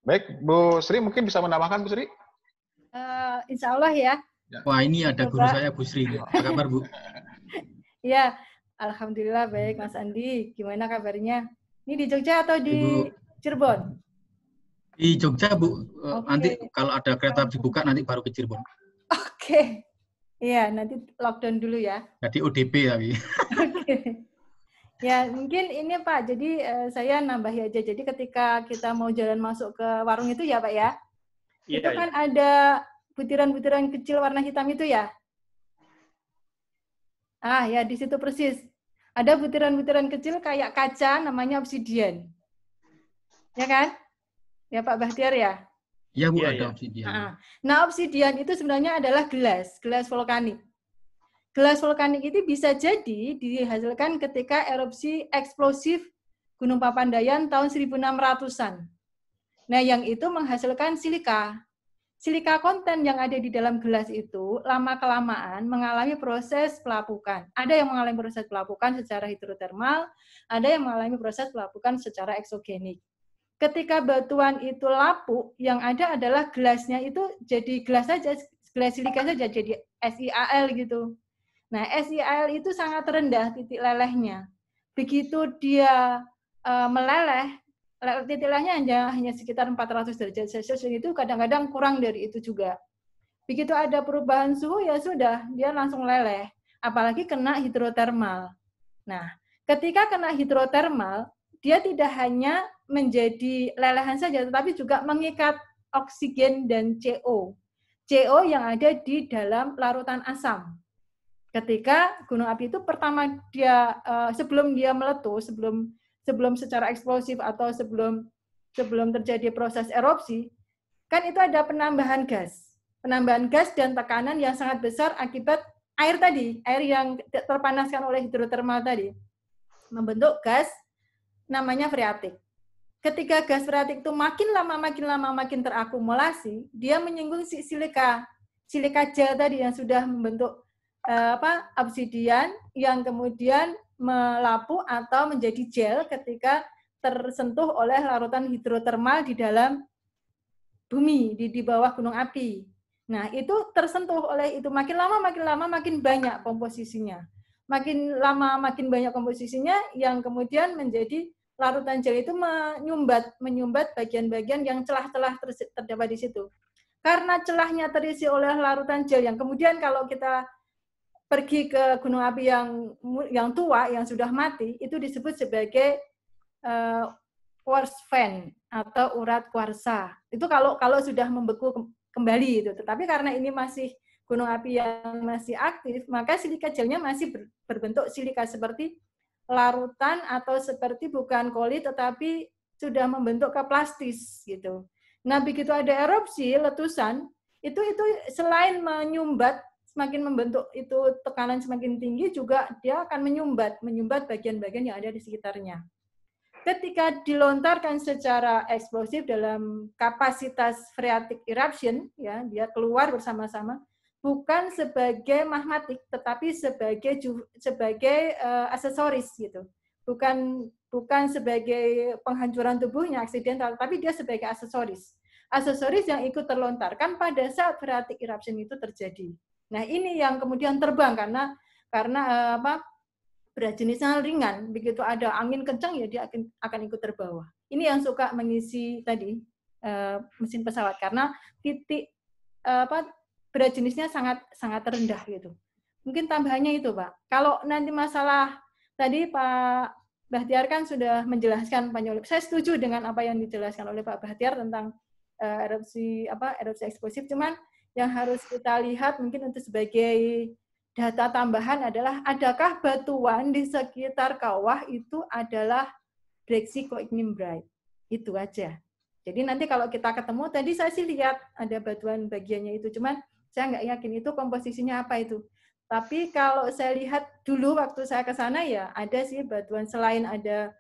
Baik, Bu Sri mungkin bisa menambahkan Bu Sri? Insya Allah ya. Wah, ini ada guru saya Bu Sri. Apa kabar Bu? Ya, alhamdulillah baik Mas Andi. Gimana kabarnya? Ini di Jogja atau di Cirebon? Di Jogja Bu. Okay. Nanti kalau ada kereta dibuka nanti baru ke Cirebon. Oke. Iya, nanti lockdown dulu ya. Jadi ODP tapi. Oke. Ya, mungkin ini Pak, jadi saya nambahi aja. Jadi ketika kita mau jalan masuk ke warung itu ya Pak ya, itu kan ada butiran-butiran kecil warna hitam itu ya? Ah ya, di situ persis. Ada butiran-butiran kecil kayak kaca, namanya obsidian. Ya kan? Ya Pak Bahtiar ya? Iya Bu, ada obsidian. Nah, obsidian itu sebenarnya adalah gelas vulkanik. Gelas vulkanik itu bisa jadi dihasilkan ketika erupsi eksplosif Gunung Papandayan tahun 1600-an. Nah, yang itu menghasilkan silika. Silika konten yang ada di dalam gelas itu lama-kelamaan mengalami proses pelapukan. Ada yang mengalami proses pelapukan secara hidrotermal, ada yang mengalami proses pelapukan secara eksogenik. Ketika batuan itu lapuk, yang ada adalah gelasnya itu jadi gelas saja, gelas silika saja, jadi SiAl gitu. Nah, SiAl itu sangat rendah titik lelehnya. Begitu dia meleleh, titik lelehnya hanya sekitar 400 derajat Celcius, itu kadang-kadang kurang dari itu juga. Begitu ada perubahan suhu, ya sudah, dia langsung leleh. Apalagi kena hidrotermal. Nah, ketika kena hidrotermal, dia tidak hanya menjadi lelehan saja, tetapi juga mengikat oksigen dan CO. CO yang ada di dalam larutan asam. Ketika gunung api itu pertama dia sebelum dia meletus, sebelum secara eksplosif atau sebelum terjadi proses erupsi, kan itu ada penambahan gas dan tekanan yang sangat besar akibat air yang terpanaskan oleh hidrotermal tadi, membentuk gas namanya freatik. Ketika gas freatik itu makin lama makin terakumulasi, dia menyinggung silika gel tadi yang sudah membentuk obsidian yang kemudian melapuk atau menjadi gel ketika tersentuh oleh larutan hidrotermal di dalam bumi, di bawah gunung api. Nah, itu tersentuh oleh itu, makin lama makin banyak komposisinya. Makin lama makin banyak komposisinya yang kemudian menjadi larutan gel itu menyumbat bagian-bagian yang celah-celah terdapat di situ. Karena celahnya terisi oleh larutan gel yang kemudian kalau kita pergi ke gunung api yang tua, yang sudah mati, itu disebut sebagai quartz vein atau urat kuarsa. Itu kalau sudah membeku kembali itu. Tetapi karena ini masih gunung api yang masih aktif, maka silika gelnya masih berbentuk silika seperti larutan atau seperti bukan koli tetapi sudah membentuk ke plastis gitu. Nah, begitu ada erupsi letusan, itu selain menyumbat semakin membentuk itu tekanan semakin tinggi juga dia akan menyumbat bagian-bagian yang ada di sekitarnya. Ketika dilontarkan secara eksplosif dalam kapasitas phreatic eruption, ya, dia keluar bersama-sama, bukan sebagai magmatik, tetapi sebagai aksesoris gitu. Bukan sebagai penghancuran tubuhnya aksidental, tapi dia sebagai aksesoris. Aksesoris yang ikut terlontarkan pada saat phreatic eruption itu terjadi. Nah, ini yang kemudian terbang karena berat jenisnya ringan. Begitu ada angin kencang ya dia akan ikut terbawa. Ini yang suka mengisi tadi mesin pesawat karena titik berat jenisnya sangat rendah gitu. Mungkin tambahannya itu, Pak. Kalau nanti masalah tadi Pak Bahtiar kan sudah menjelaskan penyebab. Saya setuju dengan apa yang dijelaskan oleh Pak Bahtiar tentang erupsi eksplosif. Cuman yang harus kita lihat mungkin untuk sebagai data tambahan adalah adakah batuan di sekitar kawah itu adalah brexikoignimbrite. Itu aja. Jadi nanti kalau kita ketemu, tadi saya sih lihat ada batuan bagiannya itu, cuman saya nggak yakin itu komposisinya apa itu. Tapi kalau saya lihat dulu waktu saya ke sana ya ada sih batuan selain ada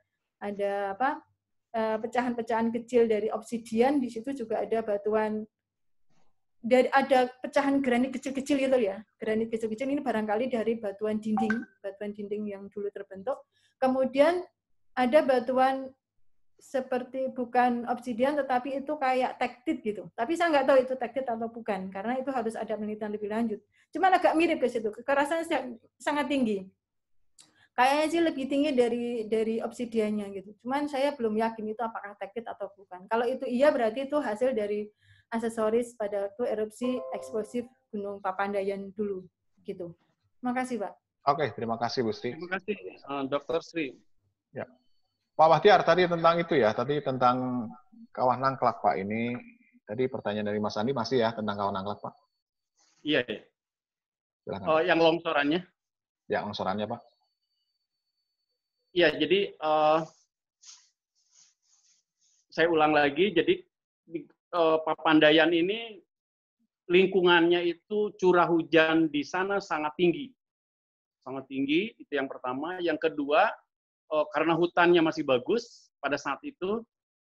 pecahan-pecahan kecil dari obsidian, di situ juga ada batuan ada pecahan granit kecil-kecil gitu ya. Granit kecil-kecil ini barangkali dari batuan dinding yang dulu terbentuk. Kemudian ada batuan seperti bukan obsidian tetapi itu kayak tektit gitu. Tapi saya nggak tahu itu tektit atau bukan karena itu harus ada penelitian lebih lanjut. Cuman agak mirip ke situ. Kekerasannya sangat tinggi. Kayaknya sih lebih tinggi dari obsidiannya gitu. Cuman saya belum yakin itu apakah tektit atau bukan. Kalau itu iya berarti itu hasil dari aksesoris pada waktu erupsi eksplosif Gunung Papandayan dulu gitu. Terima kasih, Pak. Oke, terima kasih Bu Sri. Terima kasih Dr. Sri. Ya. Pak Bahtiar tadi tentang itu ya, tadi tentang kawah Nangklak Pak. Ini tadi pertanyaan dari Mas Andi masih ya tentang kawah Nangklak Pak. Iya, ya. Silakan. Yang longsorannya? Ya, longsorannya Pak. Iya, jadi saya ulang lagi, jadi Papandayan ini lingkungannya itu curah hujan di sana sangat tinggi. Sangat tinggi, itu yang pertama. Yang kedua, karena hutannya masih bagus pada saat itu,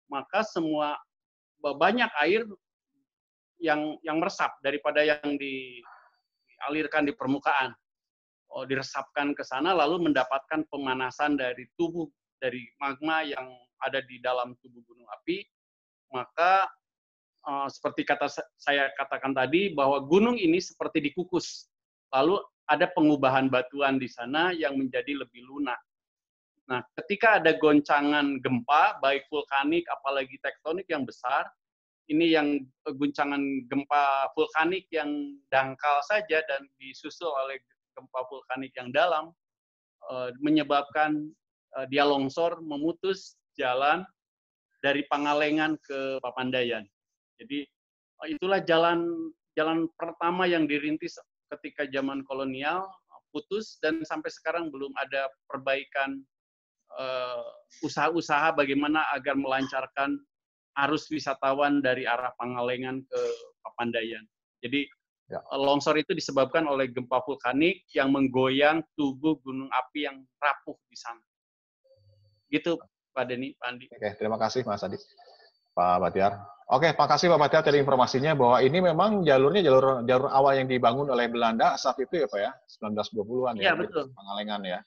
maka banyak air yang meresap daripada yang dialirkan di permukaan. Diresapkan ke sana lalu mendapatkan pemanasan dari tubuh dari magma yang ada di dalam tubuh gunung api, maka seperti saya katakan tadi bahwa gunung ini seperti dikukus. Lalu ada pengubahan batuan di sana yang menjadi lebih lunak. Nah, ketika ada goncangan gempa, baik vulkanik apalagi tektonik yang besar, ini yang guncangan gempa vulkanik yang dangkal saja dan disusul oleh gempa vulkanik yang dalam, menyebabkan dia longsor memutus jalan dari Pangalengan ke Papandayan. Jadi itulah jalan pertama yang dirintis ketika zaman kolonial, putus dan sampai sekarang belum ada perbaikan usaha-usaha bagaimana agar melancarkan arus wisatawan dari arah Pangalengan ke Papandayan. Jadi longsor itu disebabkan oleh gempa vulkanik yang menggoyang tubuh gunung api yang rapuh di sana. Gitu Pak Denny, Pak Andi. Oke, terima kasih Mas Adi. Pak Bahtiar. Oke, Pak kasih Pak Bahtiar dari informasinya bahwa ini memang jalur awal yang dibangun oleh Belanda saat itu ya Pak ya, 1920-an ya. Iya, betul. Pangalengan ya.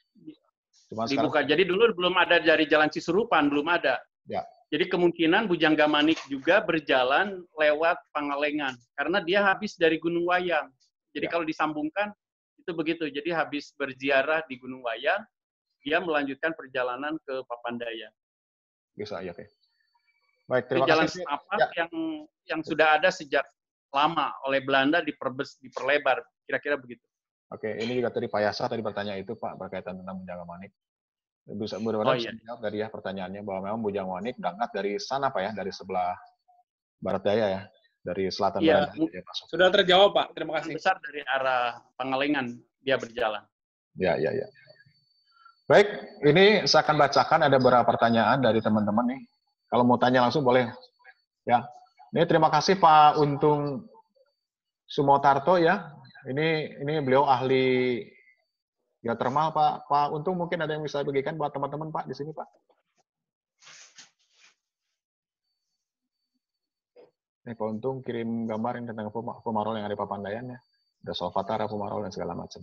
Cuma dibuka. Jadi dulu belum ada dari Jalan Cisurupan, belum ada. Ya. Jadi kemungkinan Bujangga Manik juga berjalan lewat Pangalengan karena dia habis dari Gunung Wayang. Jadi kalau disambungkan itu begitu. Jadi habis berziarah di Gunung Wayang, dia melanjutkan perjalanan ke Papandayan. Bisa, ya oke. Baik, terima jalan kasih. Setapak yang sudah ada sejak lama oleh Belanda diperlebar, kira-kira begitu. Oke, ini juga tadi Pak Yasa tadi bertanya itu Pak berkaitan tentang Bujangga Manik. Bisa bisa menjawab dari pertanyaannya bahwa memang Bujangga Manik berangkat dari sana Pak ya, dari sebelah barat daya ya, dari selatan barat daya masuk. Sudah terjawab Pak, terima kasih. Besar dari arah Pangalengan dia berjalan. Ya. Baik, ini saya akan bacakan ada beberapa pertanyaan dari teman-teman nih. Kalau mau tanya langsung boleh. Ya. Ini terima kasih Pak Untung Sumotarto ya. Ini beliau ahli geothermal, Pak. Pak Untung mungkin ada yang bisa bagikan buat teman-teman, Pak, di sini, Pak. Nih, Pak Untung kirim gambar ini tentang fumarole yang ada di Papandayan ya. Ada solvatara, fumarole, dan segala macam.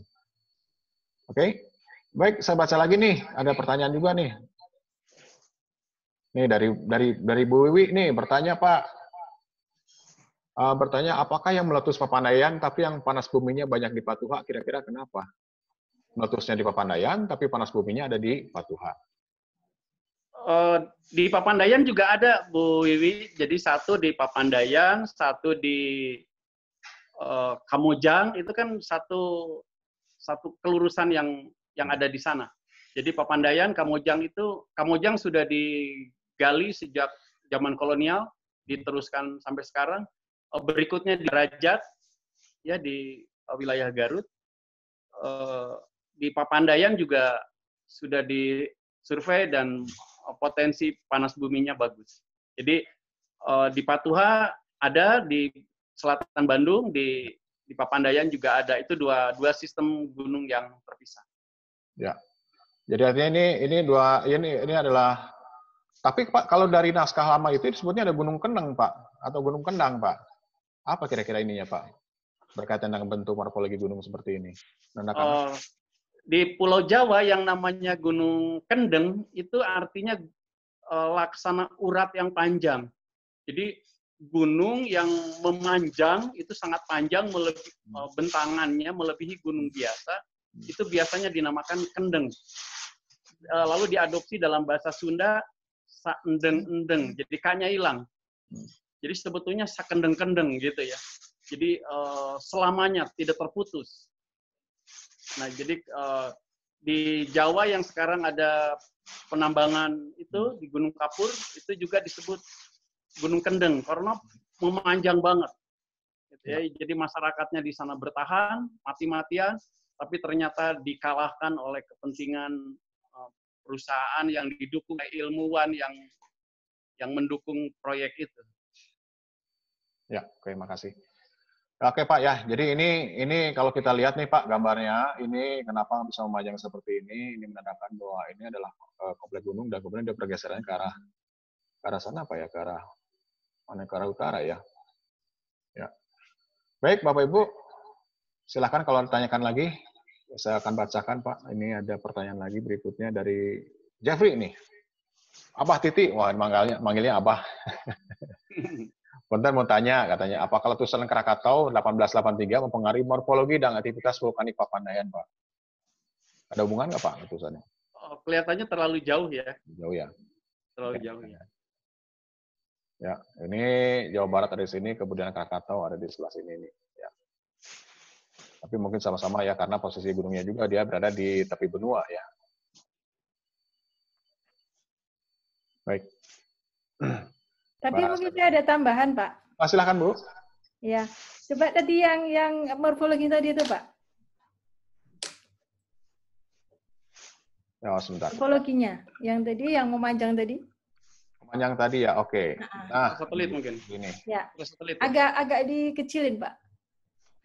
Oke. Baik, saya baca lagi nih. Ada pertanyaan juga nih. Nih dari Bu Wiwi nih bertanya, Pak. Bertanya, apakah yang meletus Papandayan tapi yang panas buminya banyak di Patuha, kira-kira kenapa? Meletusnya di Papandayan tapi panas buminya ada di Patuha. Di Papandayan juga ada, Bu Wiwi. Jadi satu di Papandayan, satu di Kamojang, itu kan satu kelurusan yang ada di sana. Jadi Papandayan, Kamojang sudah digali sejak zaman kolonial, diteruskan sampai sekarang. Berikutnya di Rajat, ya di wilayah Garut. Di Papandayan juga sudah disurvei dan potensi panas buminya bagus. Jadi di Patuha ada, di selatan Bandung, di Papandayan juga ada. Itu dua sistem gunung yang terpisah. Ya. Jadi artinya ini adalah, tapi Pak, kalau dari naskah lama itu disebutnya ada Gunung Kendeng, Pak, atau Gunung Kendang, Pak. Apa kira-kira ininya, Pak? Berkaitan dengan bentuk morfologi gunung seperti ini. Di Pulau Jawa yang namanya Gunung Kendeng itu artinya laksana urat yang panjang. Jadi gunung yang memanjang itu sangat panjang, bentangannya melebihi gunung biasa. Itu biasanya dinamakan kendeng. Lalu diadopsi dalam bahasa Sunda saendeng-endeng, jadi K-nya hilang. Jadi sebetulnya sakendeng-kendeng gitu ya. Jadi selamanya tidak terputus. Nah, jadi di Jawa yang sekarang ada penambangan itu di Gunung Kapur itu juga disebut Gunung Kendeng karena memanjang banget. Gitu ya. Jadi masyarakatnya di sana bertahan mati-matian, tapi ternyata dikalahkan oleh kepentingan perusahaan yang didukung oleh ilmuwan yang mendukung proyek itu. Ya, oke, makasih. Oke, Pak, ya. Jadi ini kalau kita lihat nih, Pak, gambarnya, ini kenapa bisa memanjang seperti ini menandakan bahwa ini adalah komplek gunung dan kemudian dia pergeserannya ke arah sana, Pak, ya, ke arah utara, ya. Ya. Baik, Bapak Ibu, silakan kalau ditanyakan lagi, saya akan bacakan, Pak. Ini ada pertanyaan lagi berikutnya dari Jeffrey nih. Abah Titi, wah manggilnya Abah. Bentar mau tanya, katanya, apakah letusan Krakatau 1883 mempengaruhi morfologi dan aktivitas vulkanik Papandayan, Pak? Ada hubungan nggak, Pak, letusannya? Kelihatannya terlalu jauh ya. Jauh ya? Terlalu jauh ya. Ya, ini Jawa Barat ada di sini, kemudian Krakatau ada di sebelah sini nih. Ya. Tapi mungkin sama-sama ya, karena posisi gunungnya juga dia berada di tepi benua ya. Baik. Tapi mungkin saya ada tambahan, Pak. Silakan, Bu. Ya, coba tadi yang morfologi tadi itu, Pak. Ya, sebentar. Morfologinya, yang tadi, yang memanjang tadi. Memanjang tadi ya, oke. Nah, satelit mungkin. Ini. Ya, satelit. Agak dikecilin, Pak.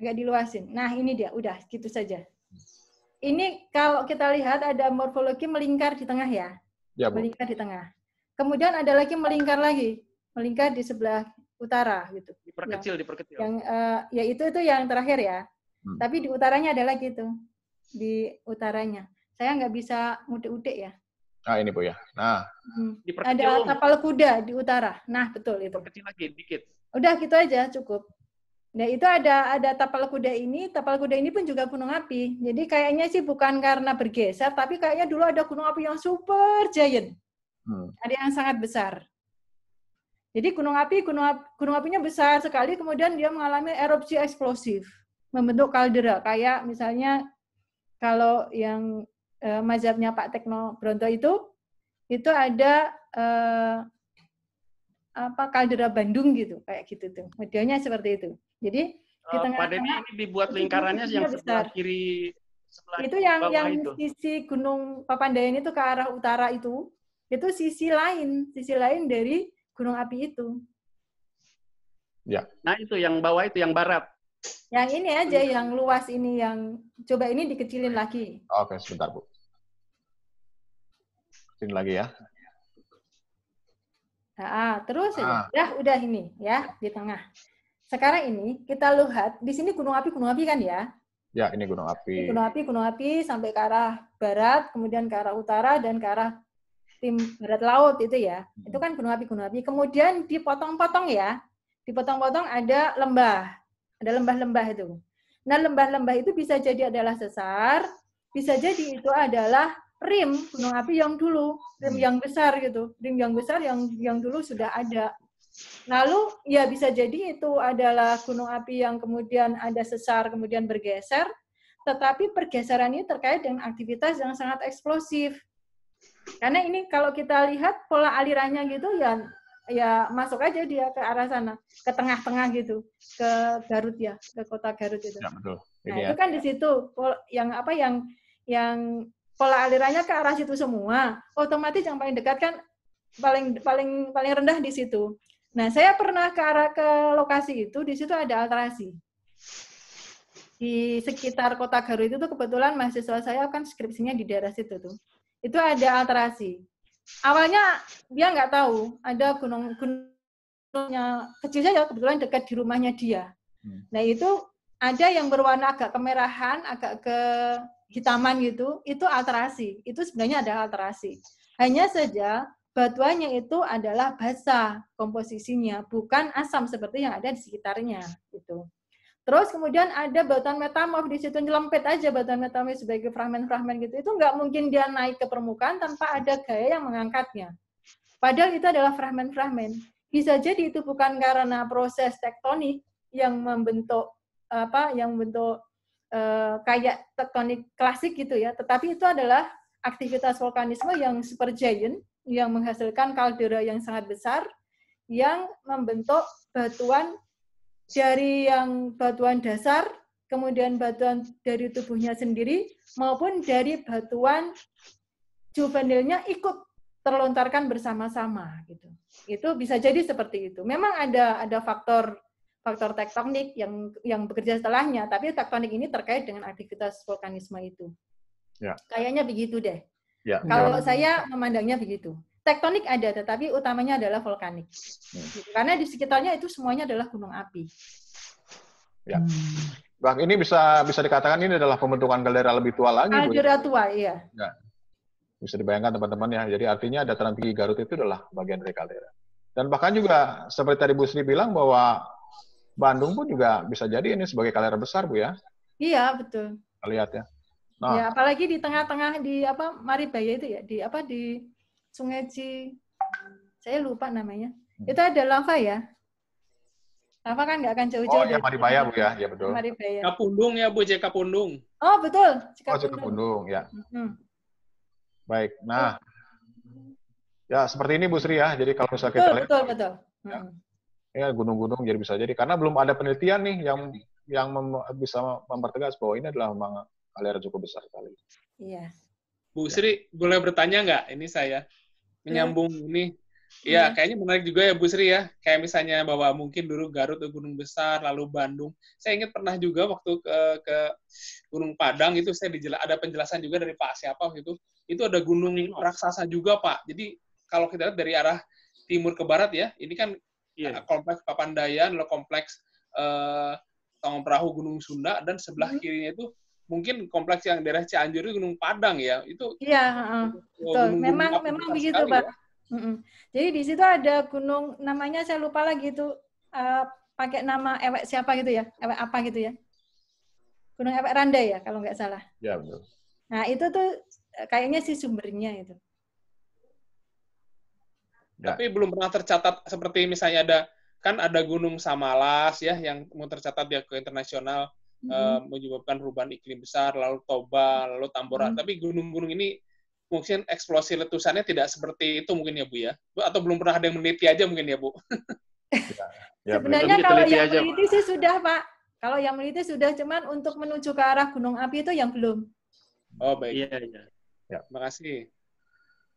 Agak diluasin. Nah, ini dia, udah gitu saja. Ini kalau kita lihat ada morfologi melingkar di tengah ya. Ya, Bu. Melingkar di tengah. Kemudian ada lagi melingkar di sebelah utara gitu. Diperkecil. Yang ya itu yang terakhir ya. Tapi di utaranya ada lagi tuh. Di utaranya. Saya nggak bisa udik-udik ya. Nah, ini Bu ya. Nah, ada tapal kuda di utara. Nah, betul itu. Diperkecil lagi dikit. Udah gitu aja cukup. Nah, itu ada tapal kuda ini pun juga gunung api. Jadi kayaknya sih bukan karena bergeser, tapi kayaknya dulu ada gunung api yang super giant. Ada yang sangat besar. Jadi gunung apinya besar sekali, kemudian dia mengalami erupsi eksplosif, membentuk kaldera. Kayak misalnya kalau yang mazhabnya Pak Tekno Bronto itu ada kaldera Bandung gitu, kayak gitu tuh. Modelnya seperti itu. Jadi di Pak Denny, ini dibuat lingkarannya yang sebelah kiri, sebelah itu yang sisi Gunung Papandayan itu ke arah utara itu sisi lain dari gunung api itu. Ya. Nah, itu yang bawah itu yang barat. Yang ini aja, yang luas ini, yang coba ini dikecilin lagi. Oke, sebentar Bu. Sini lagi ya. Nah, terus ya, udah ini ya di tengah. Sekarang ini kita lihat di sini gunung api kan ya? Ya, ini gunung api. Ini gunung api sampai ke arah barat, kemudian ke arah utara dan ke arah barat laut itu ya. Itu kan gunung api. Kemudian dipotong-potong ya. Dipotong-potong ada lembah-lembah itu. Nah, lembah-lembah itu bisa jadi adalah sesar, bisa jadi itu adalah rim gunung api yang dulu, rim yang besar gitu. Rim yang besar yang dulu sudah ada. Lalu ya bisa jadi itu adalah gunung api yang kemudian ada sesar, kemudian bergeser, tetapi pergeseran ini terkait dengan aktivitas yang sangat eksplosif. Karena ini kalau kita lihat pola alirannya gitu ya masuk aja dia ke arah sana, ke tengah-tengah gitu, ke Garut ya, ke kota Garut itu. Ya, betul. Nah, itu kan di situ yang pola alirannya ke arah situ semua. Otomatis yang paling dekat kan paling rendah di situ. Nah, saya pernah ke lokasi itu, di situ ada alterasi. Di sekitar kota Garut itu kebetulan mahasiswa saya kan skripsinya di daerah situ tuh. Itu ada alterasi. Awalnya dia nggak tahu ada gunungnya kecil saja, kebetulan dekat di rumahnya dia. Nah, itu ada yang berwarna agak kemerahan, agak kehitaman gitu, itu alterasi. Itu sebenarnya ada alterasi. Hanya saja batuannya itu adalah basah komposisinya, bukan asam seperti yang ada di sekitarnya gitu. Terus kemudian ada batuan metamorf di situ, nyelempit aja batuan metamorf sebagai fragmen-fragmen gitu. Itu nggak mungkin dia naik ke permukaan tanpa ada gaya yang mengangkatnya. Padahal itu adalah fragmen-fragmen. Bisa jadi itu bukan karena proses tektonik yang membentuk kayak tektonik klasik gitu ya, tetapi itu adalah aktivitas vulkanisme yang supergiant yang menghasilkan kaldera yang sangat besar yang membentuk batuan dari yang batuan dasar, kemudian batuan dari tubuhnya sendiri maupun dari batuan juvenilnya ikut terlontarkan bersama-sama gitu. Itu bisa jadi seperti itu. Memang ada faktor tektonik yang bekerja setelahnya, tapi tektonik ini terkait dengan aktivitas vulkanisme itu. Ya. Kayaknya begitu deh. Ya. Kalau saya memandangnya begitu. Tektonik ada, tetapi utamanya adalah vulkanik. Karena di sekitarnya itu semuanya adalah gunung api. Ya. Bang, ini bisa dikatakan ini adalah pembentukan kaldera lebih tua lagi. Kaldera tua, iya. Ya. Bisa dibayangkan teman-teman ya. Jadi artinya dataran tinggi Garut itu adalah bagian dari kaldera. Dan bahkan juga seperti tadi Bu Sri bilang bahwa Bandung pun juga bisa jadi ini sebagai kaldera besar, Bu ya. Iya, betul. Kita lihat ya. Nah, ya, apalagi di tengah-tengah di Maribaya itu ya, di Sungai saya lupa namanya. Itu ada lava ya. Lava kan nggak akan jauh-jauh. Oh, ya Maribaya, Bu ya. Ya betul. Maribaya. Kapundung ya, Bu, Cikapundung. Oh, betul. Cikapundung, ya. Baik. Nah, ya seperti ini Bu Sri ya. Jadi kalau misalnya kita lihat betul. Ya, gunung-gunung jadi bisa jadi karena belum ada penelitian nih yang bisa mempertegas bahwa ini adalah memang kaldera cukup besar sekali. Iya. Bu Sri, boleh bertanya nggak? Ini saya menyambung ini. Ya, kayaknya menarik juga ya Bu Sri ya. Kayak misalnya bahwa mungkin dulu Garut itu gunung besar, lalu Bandung. Saya ingat pernah juga waktu ke Gunung Padang itu saya ada penjelasan juga dari Pak siapa gitu. Itu ada gunung raksasa juga Pak. Jadi kalau kita lihat dari arah timur ke barat ya, ini kan kompleks Papandayan, lalu kompleks Tanjung Perahu Gunung Sunda, dan sebelah kirinya itu mungkin kompleks yang daerah Cianjur itu Gunung Padang ya. Itu betul. Memang begitu Pak. Ya. Jadi di situ ada gunung namanya saya lupa lagi itu pakai nama Ewek siapa gitu ya, Ewek apa gitu ya. Gunung Ewek Randa ya kalau nggak salah. Ya betul. Nah itu tuh kayaknya sih sumbernya itu. Tapi belum pernah tercatat seperti misalnya ada Gunung Samalas ya yang mau tercatat dia ke internasional menyebabkan perubahan iklim besar, lalu Toba, lalu Tambora. Tapi gunung-gunung ini mungkin eksplosi letusannya tidak seperti itu mungkin ya Bu ya? Atau belum pernah ada yang meneliti aja mungkin ya Bu? Sebenarnya kalau yang meneliti sih sudah Pak. Kalau yang meneliti sudah, cuman untuk menuju ke arah gunung api itu yang belum. Oh baik. Iya. Terima kasih.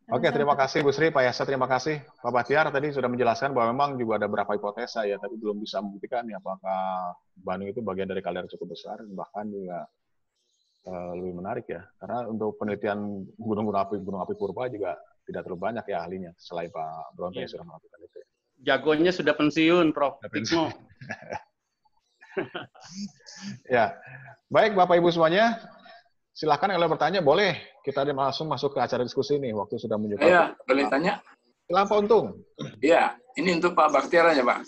Oke, terima kasih Bu Sri, Pak Yasa, terima kasih. Pak Bahtiar tadi sudah menjelaskan bahwa memang juga ada beberapa hipotesa ya, tapi belum bisa membuktikan ya apakah Bandung itu bagian dari kaldera cukup besar, bahkan juga lebih menarik ya. Karena untuk penelitian gunung api purba juga tidak terlalu banyak ya ahlinya, selain Pak Bronto yang sudah melakukan itu. Jagonya sudah pensiun, Prof. Tikno. Ya, baik Bapak Ibu semuanya, silakan kalau bertanya boleh. Kita langsung masuk ke acara diskusi ini. Waktu sudah menunjukkan. Iya, boleh tanya? Silakan Pak Untung. Iya, ini untuk Pak Bahtiar aja, Pak.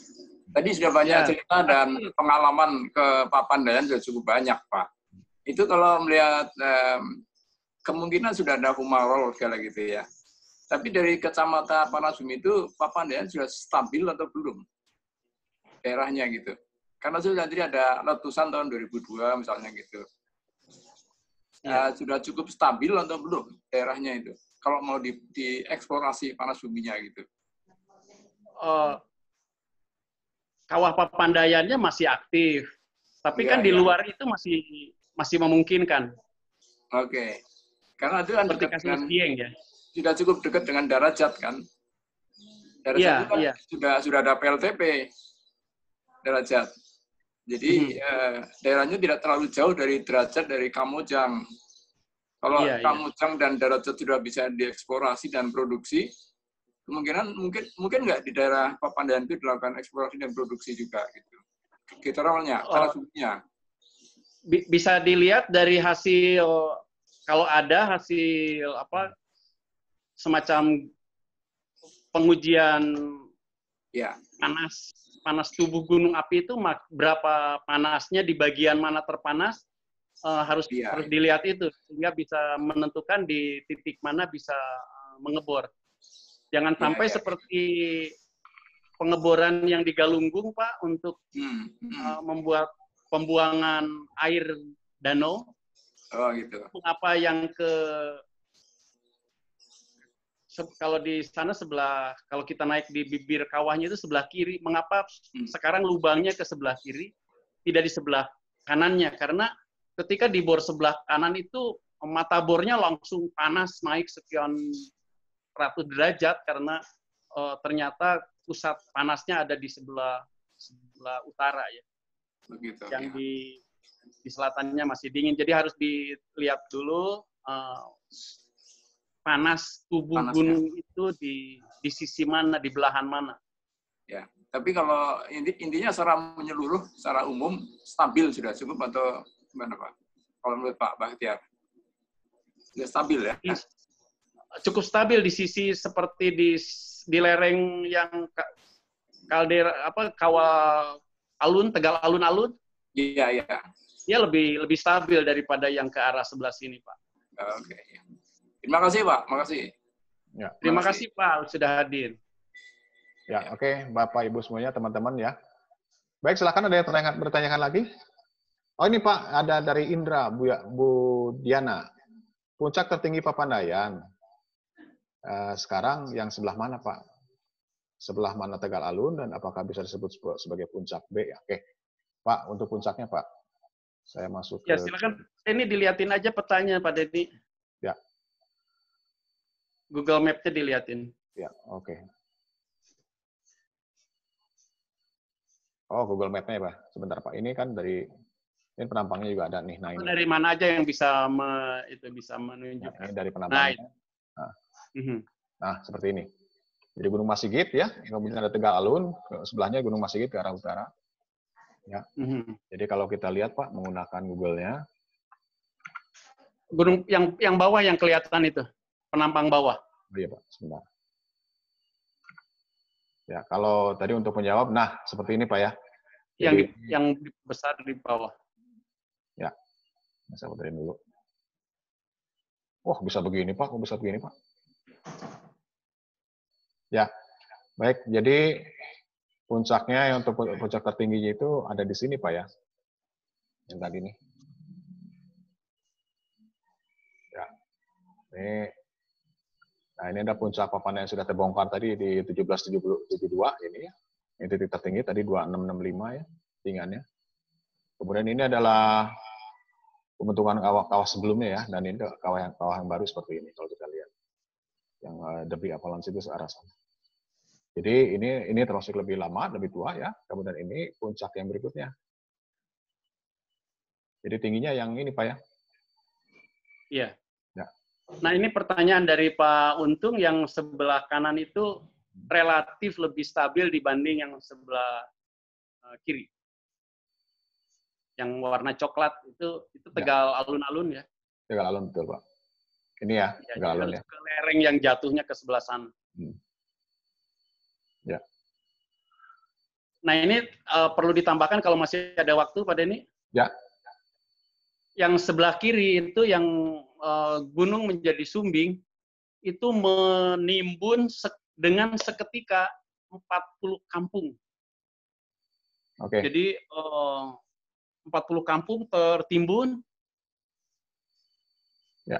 Tadi sudah banyak cerita dan pengalaman ke Papandayan sudah cukup banyak, Pak. Itu kalau melihat kemungkinan sudah ada fumarol segala gitu ya. Tapi dari Kecamatan Panasumi itu Papandayan sudah stabil atau belum? Daerahnya gitu. Karena sudah nanti ada letusan tahun 2002 misalnya gitu. Sudah cukup stabil atau belum daerahnya itu? Kalau mau dieksplorasi Panasuminya gitu. Kawah Papandayannya masih aktif, tapi kan di luar itu masih memungkinkan. Oke. Karena itu kan seperti kasus Dieng ya. Sudah cukup dekat dengan Darajat kan. Darajat itu kan sudah ada PLTP Darajat. Jadi daerahnya tidak terlalu jauh dari derajat dari Kamojang. Kalau Kamojang dan Darajat sudah bisa dieksplorasi dan produksi, kemungkinan mungkin nggak di daerah Papandayan itu dilakukan eksplorasi dan produksi juga gitu. Gitaralnya, Panasumnya. Bisa dilihat dari hasil, kalau ada hasil apa semacam pengujian panas tubuh gunung api itu berapa panasnya, di bagian mana terpanas, harus dilihat itu sehingga bisa menentukan di titik mana bisa mengebor. Jangan sampai seperti pengeboran yang di Galunggung, Pak, untuk membuat pembuangan air danau. Oh gitu. Apa yang kalau di sana sebelah, kalau kita naik di bibir kawahnya itu sebelah kiri, mengapa sekarang lubangnya ke sebelah kiri, tidak di sebelah kanannya? Karena ketika di bor sebelah kanan itu, mata bornya langsung panas naik sekian ratus derajat, karena ternyata pusat panasnya ada di sebelah utara ya. Begitu, yang di selatannya masih dingin, jadi harus dilihat dulu panas tubuh gunung itu di sisi mana, di belahan mana. Ya, tapi kalau intinya secara menyeluruh, secara umum stabil sudah cukup atau gimana Pak? Kalau menurut Pak Bahtiar, sudah stabil ya? Cukup stabil di sisi seperti di lereng yang kaldera kawah alun, Tegal alun-alun. Iya, iya. Dia lebih stabil daripada yang ke arah sebelah sini, Pak. Oke. Terima kasih, Pak. Makasih. Ya, terima kasih, Pak, sudah hadir. Ya, oke, Bapak Ibu semuanya, teman-teman ya. Baik, silakan ada yang bertanyakan lagi. Oh, ini Pak, ada dari Indra, Bu Diana. Puncak tertinggi Papandayan. Sekarang yang sebelah mana, Pak? Sebelah mana Tegal Alun, dan apakah bisa disebut sebagai puncak B? Ya, oke. Pak, untuk puncaknya, Pak. Saya masuk ke... Ya, silakan. Ini dilihatin aja petanya, Pak Dedi. Ya. Google Map-nya dilihatin. Ya, oke. Oh, Google Map-nya ya, Pak. Sebentar, Pak. Ini kan dari... Ini penampangnya juga ada nih. Nah, ini. Dari mana aja yang bisa menunjukkan? Nah, ini dari penampangnya. Nah, seperti ini. Jadi Gunung Masigit ya, kemudian ada Tegal Alun, sebelahnya Gunung Masigit ke arah utara. Ya. Jadi kalau kita lihat Pak menggunakan Google-nya. Gunung yang bawah yang kelihatan itu, penampang bawah. Oh, iya Pak, sebentar. Ya, kalau tadi untuk menjawab, nah seperti ini Pak ya. Jadi, yang besar di bawah. Ya, saya puterin dulu. Wah, bisa begini Pak, kok bisa begini Pak? Ya, baik. Jadi puncaknya yang untuk puncak tertingginya itu ada di sini Pak ya. Yang tadi nih. Ya. Nah, ini ada puncak Papandayan yang sudah terbongkar tadi di 1772 ini ya. Ini titik tertinggi tadi 2665 ya tinggiannya. Kemudian ini adalah pembentukan kawah sebelumnya ya, dan ini kawah yang baru seperti ini kalau kita lihat. yang debris avalanche itu ke arah sana. Jadi ini termasuk lebih lama, lebih tua ya. Kemudian ini puncak yang berikutnya. Jadi tingginya yang ini Pak ya. Iya. Ya. Nah ini pertanyaan dari Pak Untung, yang sebelah kanan itu relatif lebih stabil dibanding yang sebelah kiri. Yang warna coklat itu Tegal Alun-Alun ya. Tegal Alun betul Pak. Ini ya, Tegal Alun ya. Ke lereng yang jatuhnya ke sebelah sana. Ya. Nah ini perlu ditambahkan kalau masih ada waktu Pak Denny. Ya. Yang sebelah kiri itu yang gunung menjadi sumbing, itu menimbun dengan seketika 40 kampung. Oke. Jadi 40 kampung tertimbun. Ya.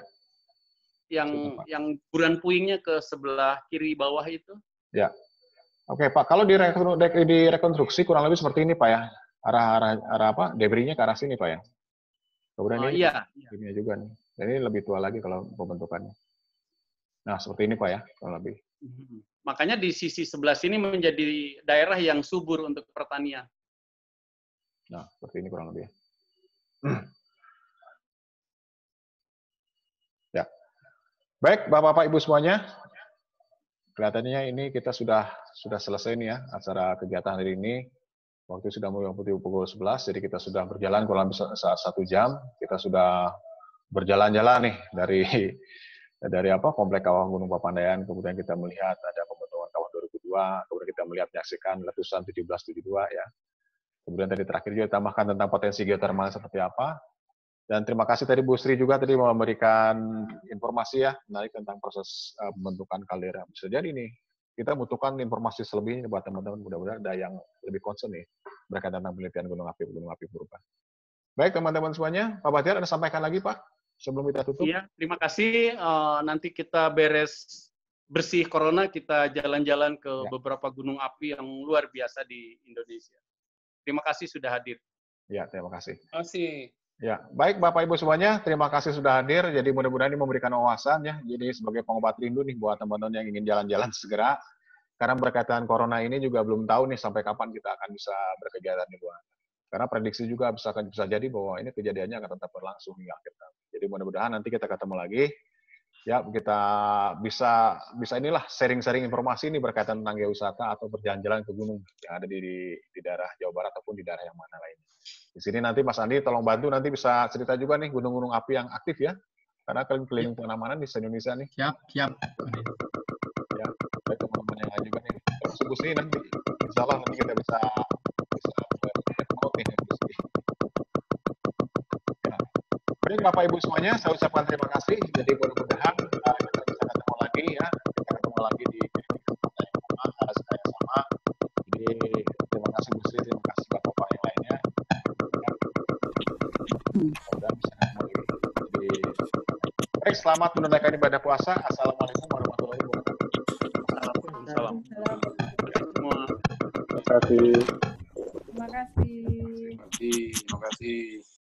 Yang buran puingnya ke sebelah kiri bawah itu. Ya. Oke Pak, kalau direkonstruksi kurang lebih seperti ini Pak ya. Arah apa? Debrisnya ke arah sini Pak ya. Kemudian ini juga nih. Ini lebih tua lagi kalau pembentukannya. Nah, seperti ini Pak ya, kurang lebih. Makanya di sisi sebelah sini menjadi daerah yang subur untuk pertanian. Nah, seperti ini kurang lebih. Ya. Baik, Bapak-Bapak Ibu semuanya. Kelihatannya ini kita sudah selesai nih ya acara kegiatan hari ini. Waktu sudah mulai pukul 11, jadi kita sudah berjalan kurang lebih 1 jam. Kita sudah berjalan-jalan nih dari Komplek Kawah Gunung Papandayan, kemudian kita melihat ada pembentukan kawah 2002, kemudian kita melihat menyaksikan letusan 1772 ya. Kemudian tadi terakhir juga ditambahkan tentang potensi geotermal seperti apa. Dan terima kasih tadi Bu Sri juga tadi memberikan informasi ya menarik tentang proses pembentukan kaldera. Bisa jadi nih kita butuhkan informasi selebihnya buat teman-teman, mudah-mudahan ada yang lebih concern nih berkaitan tentang penelitian gunung api purba. Baik teman-teman semuanya, Pak Batiar ada sampaikan lagi Pak sebelum kita tutup? Iya, terima kasih. Nanti kita beres bersih corona, kita jalan-jalan ke beberapa gunung api yang luar biasa di Indonesia. Terima kasih sudah hadir. Ya, terima kasih. Terima kasih. Ya, baik Bapak Ibu semuanya, terima kasih sudah hadir. Jadi mudah-mudahan ini memberikan wawasan ya. Jadi sebagai pengobat rindu nih buat teman-teman yang ingin jalan-jalan segera. Karena berkaitan corona ini juga belum tahu nih sampai kapan kita akan bisa berkegiatan di luar. Karena prediksi juga bisa jadi bahwa ini kejadiannya akan tetap berlangsung hingga akhir tahun. Jadi mudah-mudahan nanti kita ketemu lagi. Ya, kita bisa inilah sharing-sharing informasi ini berkaitan tentang geowisata atau berjalan-jalan ke gunung yang ada di daerah Jawa Barat ataupun di daerah yang mana lainnya. Di sini nanti Mas Andi tolong bantu nanti bisa cerita juga nih gunung-gunung api yang aktif ya. Karena keliling pengamanan di Indonesia nih. Siap. Ya, baik teman-teman yang lain juga nih. Terus Bu Sri nanti insya Allah nanti kita bisa promote nih Bu Sri. Baik Bapak Ibu semuanya, saya ucapkan terima kasih. Jadi mudah-mudahan kita bisa ketemu lagi ya. Kita ketemu lagi di kesempatan yang sama, arah yang sama. Jadi terima kasih Bu Sri, terima kasih Bapak-Bapak yang lainnya. Mudah-mudahan bisa ketemu lagi. Jadi, baik, selamat menunaikan ibadah puasa. Assalamualaikum warahmatullahi wabarakatuh. Salam. Terima kasih. Terima kasih. Terima kasih.